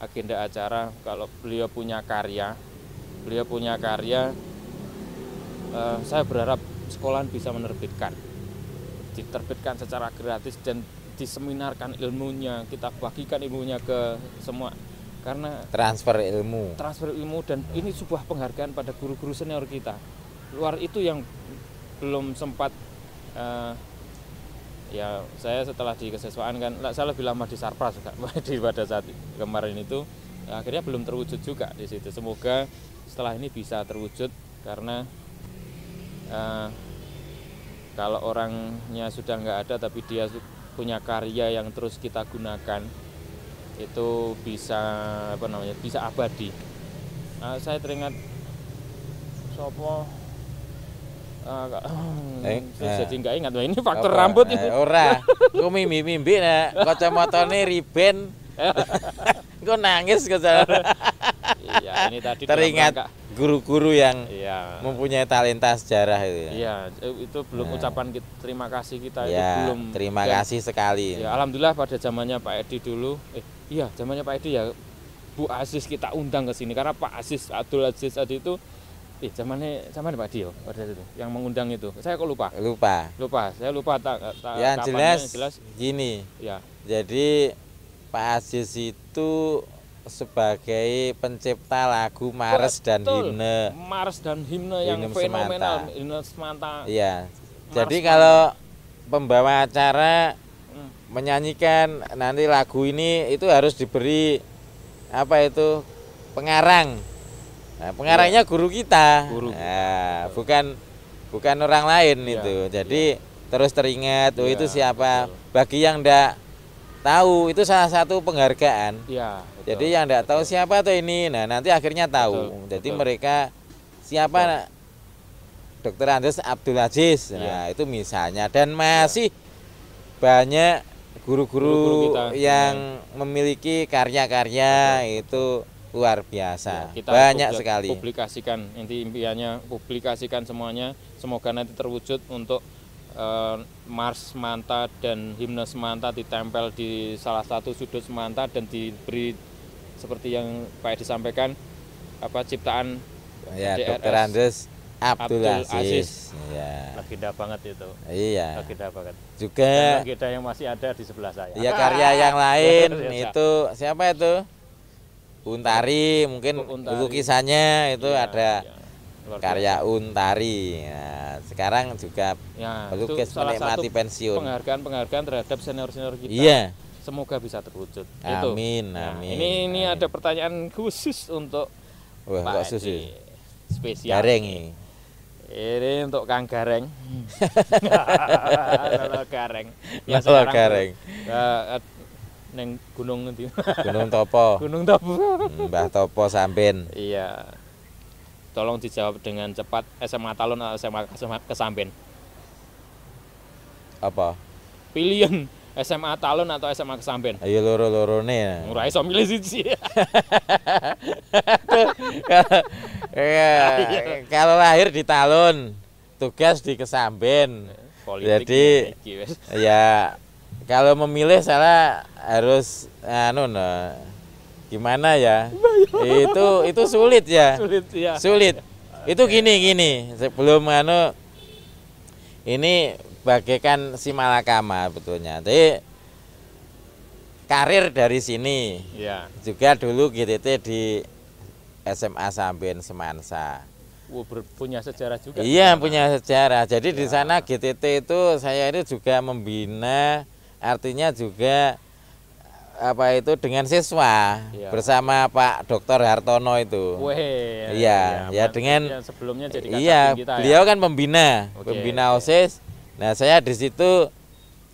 agenda acara. Kalau beliau punya karya, saya berharap sekolahan bisa diterbitkan secara gratis dan diseminarkan ilmunya, kita bagikan ilmunya ke semua. Karena transfer ilmu dan ini sebuah penghargaan pada guru-guru senior kita. Luar itu yang belum sempat saya setelah di kesiswaan kan saya lebih lama di Sarpras juga pada saat kemarin itu akhirnya belum terwujud juga di situ. Semoga setelah ini bisa terwujud, karena kalau orangnya sudah nggak ada tapi dia punya karya yang terus kita gunakan, itu bisa bisa abadi. Saya teringat jadi nggak ingat. Ini faktor rambut ini. Ora, gue mimpi nak kacamatane riben. Gue nangis Iya, ini tadi teringat guru-guru yang mempunyai talenta sejarah itu. Iya, itu belum ucapan terima kasih kita itu belum. Terima kasih sekali. Ya, alhamdulillah pada zamannya Pak Edi dulu. Zamannya Pak Edi ya, Bu Aziz kita undang ke sini karena Pak Aziz Abdul Aziz Adi itu zamannya Pak Edi pada itu yang mengundang itu. Saya kok lupa. Saya lupa yang jelas gini. Ya. Jadi Pak Aziz itu sebagai pencipta lagu Mars dan Himne. Mars dan Himne yang fenomenal, Himne Semanta. Iya. Jadi kalau pembawa acara menyanyikan nanti lagu ini itu harus diberi pengarang. Nah, pengarangnya guru kita. Nah, bukan orang lain itu. Jadi terus teringat itu siapa. Betul. Bagi yang enggak tahu itu salah satu penghargaan. Jadi yang enggak tahu siapa tuh ini. Nah, nanti akhirnya tahu. Jadi mereka siapa Dr. Andes Abdul Aziz. Nah, itu misalnya, dan masih banyak guru-guru yang memiliki karya-karya itu luar biasa. Kita banyak sekali. Publikasikan, impiannya publikasikan semuanya. Semoga nanti terwujud untuk Mars Semanta dan Himne Semanta ditempel di salah satu sudut Semanta dan diberi seperti yang Pak Edi sampaikan ciptaan Dr. Andes Abdul Aziz. legenda banget itu. Iya. Legenda banget. Juga dan legenda yang masih ada di sebelah saya. Iya, karya yang lain itu siapa itu? Untari, mungkin lukisannya itu ya, ada ya, karya Untari. Nah, sekarang juga ya, pelukis menikmati pensiun. Penghargaan terhadap senior-senior kita. Iya. Semoga bisa terwujud. Amin, itu. amin. Ini ada pertanyaan khusus untuk Pak Edi. Spesial. Gareng ini. Ini untuk Kang Gareng. Gareng. Ya sekarang Gareng. Neng gunung nanti. Gunung Topo. Gunung Topo. Mbah Topo Samben. Iya. Tolong dijawab dengan cepat. SMA Talun atau SMA Kesamben? Apa? Pilihan SMA Talun atau SMA Kesamben? Ayo loro-lorone. Ora iso milih siji. Kalau lahir di Talun, tugas di Kesamben. Jadi ya kalau memilih saya harus gimana ya? Itu sulit ya. Sulit. Itu gini sebelum ini bagaikan si malakama betulnya. Jadi karir dari sini. Ya. Juga dulu GTT di SMA Samben Semansa. Punya sejarah juga. Iya, punya sejarah. Jadi di sana GTT itu saya itu juga membina, artinya juga dengan siswa bersama Pak Dr. Hartono itu. Iya, ya dengan sebelumnya jadi kita, beliau kan pembina OSIS. Nah, saya di situ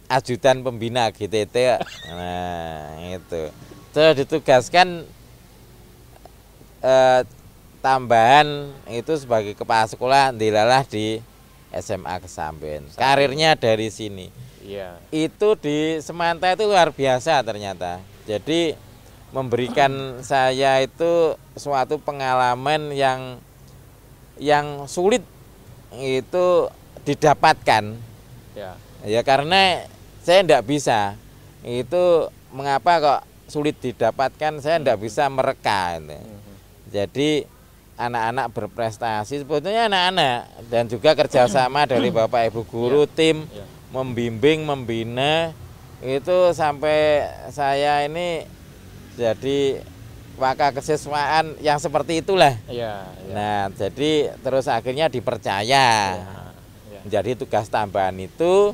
ajudan pembina GTT. Nah, itu. Terus ditugaskan tambahan itu sebagai kepala sekolah dilalah di SMA Kesamben. Karirnya dari sini. Iya. Itu di Semanta itu luar biasa ternyata. Jadi memberikan saya itu suatu pengalaman yang sulit itu didapatkan. Ya karena saya tidak bisa. Itu mengapa kok sulit didapatkan? Saya tidak bisa mereka. Jadi anak-anak berprestasi sebetulnya anak-anak dan juga kerjasama dari Bapak Ibu guru tim. Membimbing, membina itu sampai saya ini jadi wakakesiswaan yang seperti itulah. Nah, jadi terus akhirnya dipercaya. Jadi tugas tambahan itu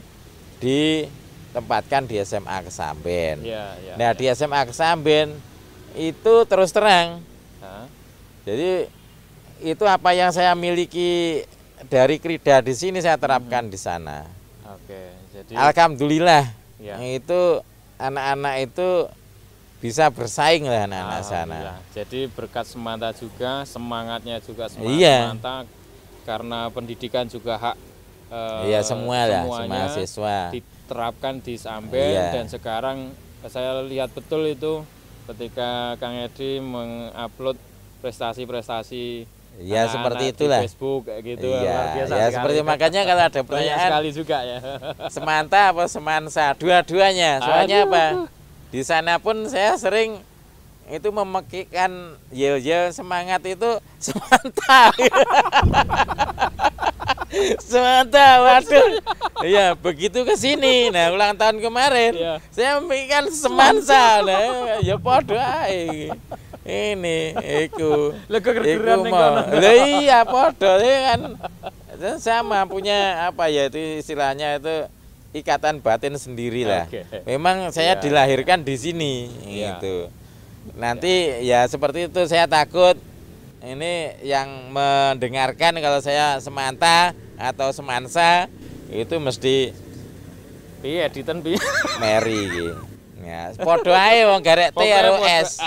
ditempatkan di SMA Kesamben. Nah, di SMA Kesamben itu terus terang. Jadi itu apa yang saya miliki dari krida di sini saya terapkan di sana. Jadi alhamdulillah itu anak-anak itu bisa bersaing lah anak-anak sana. Jadi berkat Semanta juga, semangatnya juga Semanta karena pendidikan juga hak semua siswa diterapkan di Samben dan sekarang saya lihat betul itu ketika Kang Edi mengupload prestasi-prestasi. Ya seperti itulah di Facebook kayak gitu. Iya, ya seperti makanya kalau ada pertanyaan sekali juga ya. Semanta apa Semansa, dua-duanya. Soalnya apa? Di sana pun saya sering itu memekikkan yel-yel semangat itu Semanta. Semanta, waduh. Iya, begitu ke sini. Nah, ulang tahun kemarin saya memikirkan Semansa. Nah, ya podo ae. Ini, iku mau. Iya, podo kan sama punya apa ya itu istilahnya itu ikatan batin sendiri lah. Memang saya dilahirkan di sini, gitu. Nanti ya seperti itu saya takut ini yang mendengarkan kalau saya Semanta atau Semansa itu mesti editan Mary gitu. Ya, podo ae wong garek T karo S.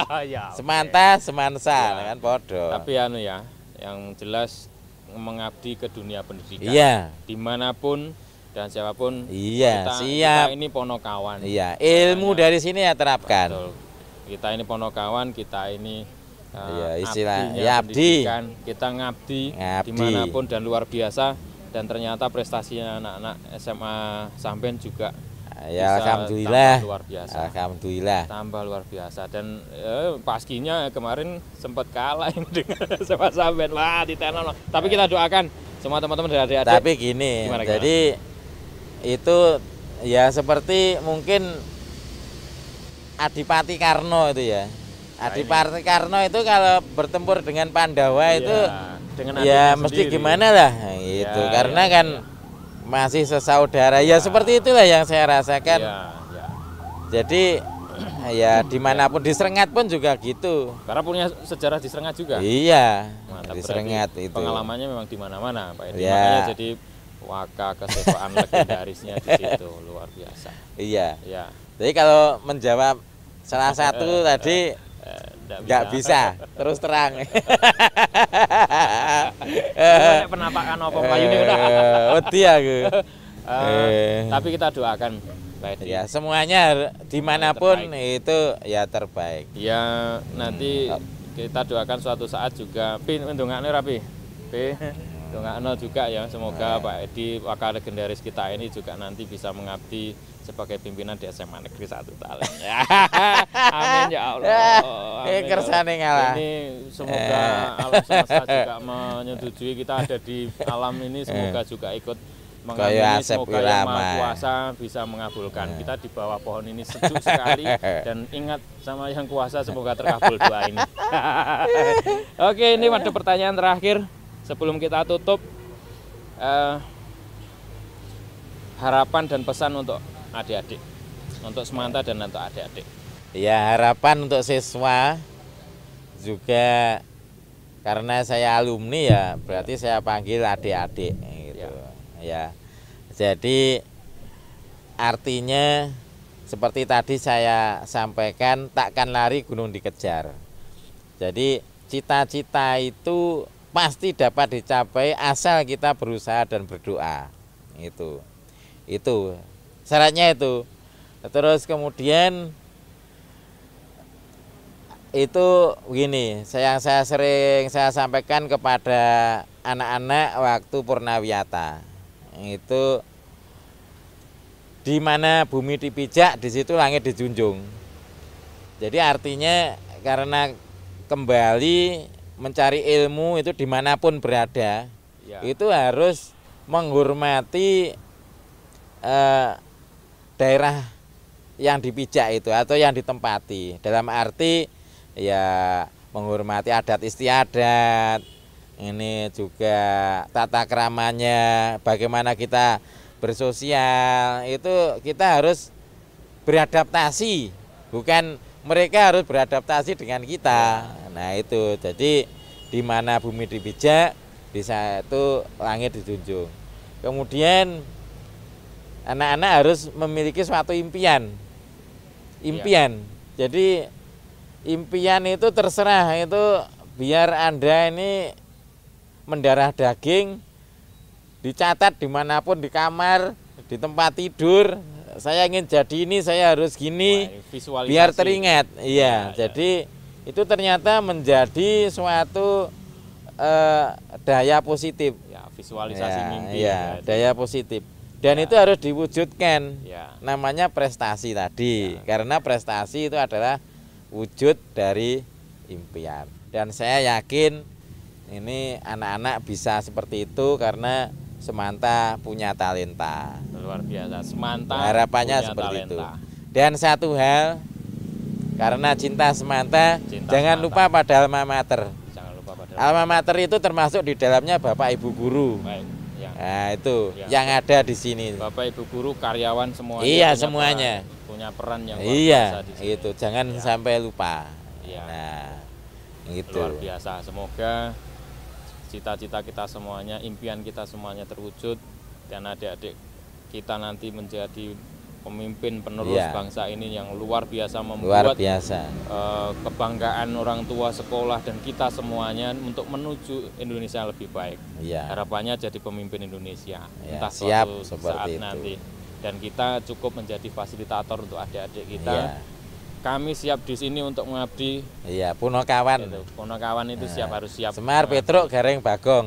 Semanta, Semansa kan podo. Tapi yang jelas mengabdi ke dunia pendidikan. Iya. Dimanapun dan siapapun. Iya, kita ini ponokawan. Iya, ilmu dari sini ya terapkan. Betul. Kita ini ponokawan, kita ini abdi. Kita ngabdi dimanapun dan luar biasa. Dan ternyata prestasinya anak-anak SMA Samben juga alhamdulillah luar biasa. Alhamdulillah. Tambah luar biasa dan paskinya kemarin sempat kalah dengan SMA Samben. Wah, ditenono. Tapi kita doakan semua teman-teman dari adik-adik. Tapi gini, jadi itu ya seperti mungkin Adipati Karno itu ya. Adipati Karno itu kalau bertempur dengan Pandawa itu dengan ya mesti sendiri. Gimana lah itu karena kan masih sesaudara ya seperti itulah yang saya rasakan. Jadi ya dimanapun di Srengat pun juga gitu. Karena punya sejarah di Srengat juga. Iya. Mantap, di Srengat itu. Pengalamannya memang di mana-mana Pak Edi. Makanya jadi waka kesewaan legendarisnya di situ luar biasa. Iya. Jadi kalau menjawab salah satu tadi nggak bisa terus terang. Penampakan apa Melayu ini udah. Tapi kita doakan Pak Edi. Ya semuanya dimanapun itu ya terbaik. Ya nanti kita doakan suatu saat juga. Mendongakno rapi. Dongakno juga ya semoga Pak Edi waka legendaris kita ini juga nanti bisa mengabdi sebagai pimpinan di SMA Negeri 1 Talen. Amin ya Allah. Kersane ngalah. Ini semoga alam semesta juga menyetujui kita ada di alam ini, semoga juga ikut mengamini, semoga Yang Maha Kuasa bisa mengabulkan. Kita di bawah pohon ini sejuk sekali dan ingat sama Yang Kuasa semoga terkabul doa ini. Oke, ini ada pertanyaan terakhir sebelum kita tutup. Harapan dan pesan untuk adik-adik, untuk Semanta dan untuk adik-adik. Ya harapan untuk siswa juga karena saya alumni ya berarti saya panggil adik-adik gitu. Ya. Jadi artinya seperti tadi saya sampaikan, takkan lari gunung dikejar. Jadi cita-cita itu pasti dapat dicapai asal kita berusaha dan berdoa. Itu syaratnya itu. Terus kemudian itu begini, saya sering sampaikan kepada anak-anak waktu Purnawiyata. Itu di mana bumi dipijak, di situ langit dijunjung. Jadi artinya karena kembali mencari ilmu itu dimanapun berada, itu harus menghormati daerah yang dipijak itu atau yang ditempati, dalam arti ya menghormati adat istiadat, ini juga tata keramanya, bagaimana kita bersosial, itu kita harus beradaptasi, bukan mereka harus beradaptasi dengan kita. Nah itu, jadi di mana bumi dipijak, di situ langit dijunjung. Kemudian anak-anak harus memiliki suatu impian. Jadi impian itu terserah, itu biar Anda ini mendarah daging, dicatat dimanapun, di kamar, di tempat tidur, saya ingin jadi ini, saya harus gini. Wah, biar teringat. Iya, jadi itu ternyata menjadi suatu daya positif. Ya, visualisasi mimpi. Ya, daya positif. Dan itu harus diwujudkan. Namanya prestasi tadi. Karena prestasi itu adalah wujud dari impian. Dan saya yakin ini anak-anak bisa seperti itu karena Semanta punya talenta. Luar biasa. Semanta harapannya punya seperti talenta. Itu. Dan satu hal, karena cinta Semanta, jangan lupa pada alma mater. Alma mater itu termasuk di dalamnya Bapak Ibu guru. Baik. Nah itu yang ada di sini. Bapak Ibu guru, karyawan semuanya. Iya semuanya. Punya peran yang luar biasa di sini. Itu jangan sampai lupa. Nah itu. Luar biasa. Semoga cita-cita kita semuanya, impian kita semuanya terwujud dan adik-adik kita nanti menjadi pemimpin penerus bangsa ini yang luar biasa, membuat kebanggaan orang tua, sekolah dan kita semuanya untuk menuju Indonesia lebih baik. Harapannya jadi pemimpin Indonesia entah suatu saat nanti. Dan kita cukup menjadi fasilitator untuk adik-adik kita. Kami siap di sini untuk mengabdi. Iya, Punokawan. Punokawan itu harus siap. Semar Petruk Gareng Bagong.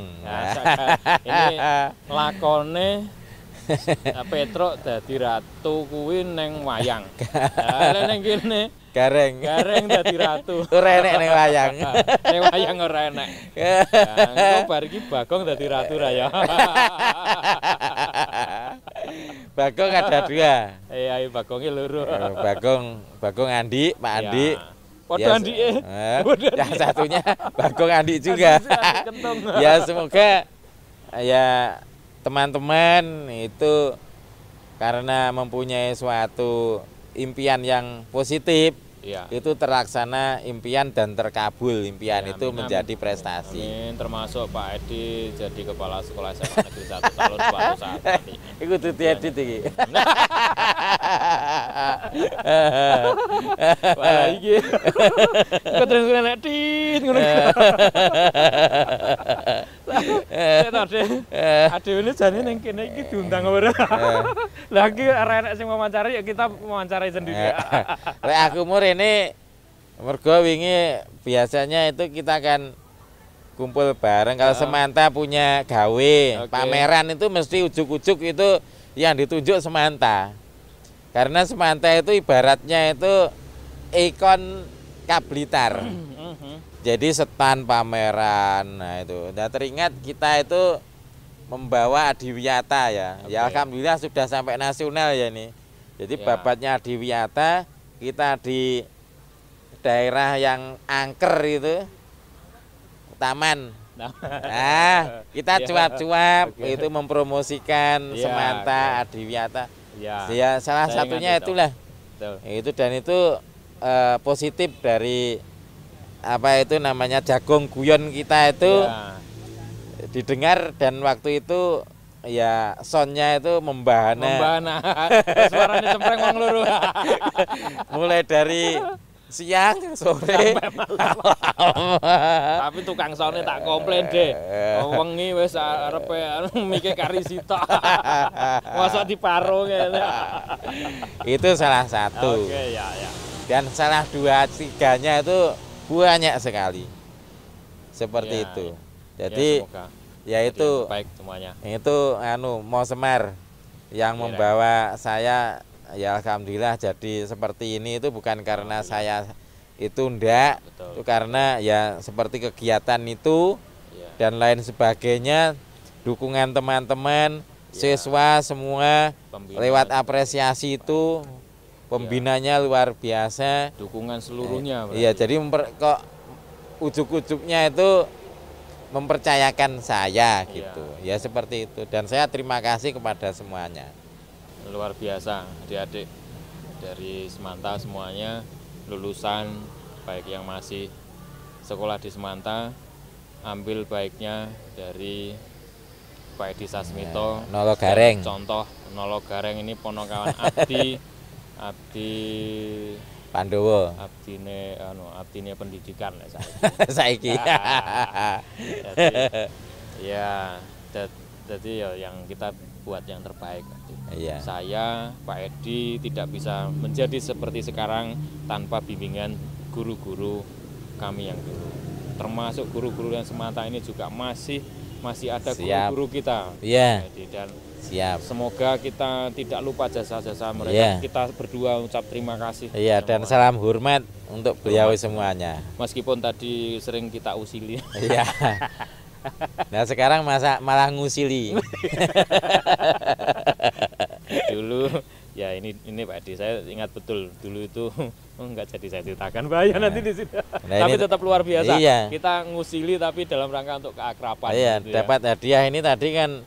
Ini lakone Petruk dadi ratu kuwi ning wayang. Lah ning kene Gareng dadi ratu. ora enek ning wayang. Ning wayang ora enek. Engko bar iki Bagong dadi ratu ra ya. Bagong ada 2. Iya, Bagongnya loro. Bagong Andi, Pak Andi. Padha Andike. Yang satunya Bagong Andi juga. Ya semoga ya teman-teman itu karena mempunyai suatu impian yang positif, ya, itu terlaksana impian dan terkabul impian ya, itu menjadi prestasi. Amin, termasuk Pak Edi jadi kepala sekolah SMA Negeri 1 tahun suatu saat nanti. Iku tuh diedit iki. Wah iki. Kok terus nek tit ngono. Adewe ini jane ning kene iki diundang ora. Lah iki ora enek sing wawancara ya kita wawancarai sendiri. Lek aku umur ini mergo wingi biasanya itu kita kan kumpul bareng kalau Semanta punya gawe, pameran itu mesti ujuk-ujuk itu yang ditunjuk Semanta. Karena Semanta itu ibaratnya itu ikon Kablitar. Jadi stand pameran, nah itu. Dan teringat kita itu membawa Adiwiyata ya. Ya alhamdulillah sudah sampai nasional ya ini. Jadi babatnya Adiwiyata kita di daerah yang angker itu taman. Nah, kita cuap-cuap itu mempromosikan Semanta Adiwiyata. Ya salah satunya itulah. Itu dan itu positif dari apa itu namanya jagung guyon kita itu didengar dan waktu itu ya soundnya itu membahana. Suaranya cempreng wong loro. Mulai dari siang sore tapi tukang soundnya tak komplain deh. Wengi wis arepe mikir kari sitok. Masa diparo ngene. Itu salah satu. Oke, ya. Dan salah 2-3-nya itu banyak sekali seperti itu. Jadi ya itu baik semuanya. Itu Mo Semar yang membawa saya ya alhamdulillah jadi seperti ini itu bukan karena saya itu ndak, itu karena ya seperti kegiatan itu dan lain sebagainya, dukungan teman-teman, siswa semua lewat apresiasi itu. Pembinanya luar biasa, dukungan seluruhnya. Iya, jadi kok ujuk-ujuknya itu mempercayakan saya gitu. Ya seperti itu dan saya terima kasih kepada semuanya. Luar biasa adik-adik dari Semanta semuanya lulusan baik yang masih sekolah di Semanta ambil baiknya dari Pak Edi Sasmito. Nolo Gareng. Contoh Nolo Gareng ini ponokawan Abdi Pandowo. Abdine pendidikan saiki. Jadi yang kita buat yang terbaik. Iya. Saya Pak Edi tidak bisa menjadi seperti sekarang tanpa bimbingan guru-guru kami yang dulu. Termasuk guru-guru yang Semanta ini juga masih ada guru-guru kita. Iya. Dan siap. Semoga kita tidak lupa jasa-jasa mereka. Kita berdua ucap terima kasih. Iya, dan salam hormat untuk beliau semuanya. Meskipun tadi sering kita usili. Iya. Nah sekarang malah ngusili. Dulu ya ini Pak Edi, saya ingat betul dulu itu enggak jadi saya ceritakan bahaya nanti di sini. Tapi tetap luar biasa. Iya. Kita ngusili tapi dalam rangka untuk keakraban. Iya, gitu dapat hadiah ini tadi kan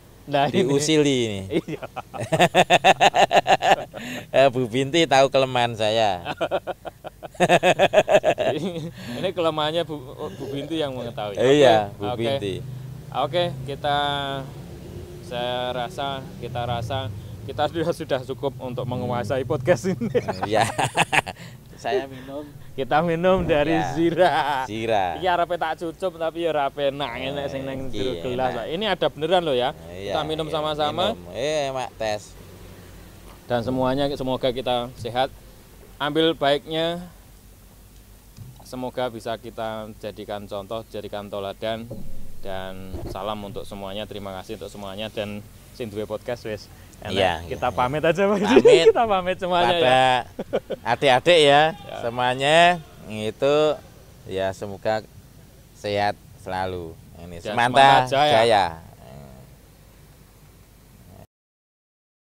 diusili ini. Iya. Bu Binti tahu kelemahan saya. Jadi, ini kelemahannya Bu Binti yang mengetahui. Iya, Bu Binti. Oke, saya rasa kita sudah cukup untuk menguasai podcast ini. Iya. Saya minum. Kita minum dari Zira. Zira. Iki arepe tak cucup tapi ya ora penak enek sing nang jero gelas. Ini ada beneran loh ya. Kita minum sama-sama. Mak tes. Dan semuanya semoga kita sehat. Ambil baiknya. Semoga bisa kita jadikan contoh, jadikan teladan dan salam untuk semuanya. Terima kasih untuk semuanya dan sing duwe podcast wis Iya, kita pamit aja Pak. Pamit kita pamit semuanya pada ya. adik-adik ya, semuanya itu ya semoga sehat selalu. Ini Dan Semanta Semanta Jaya. Jaya.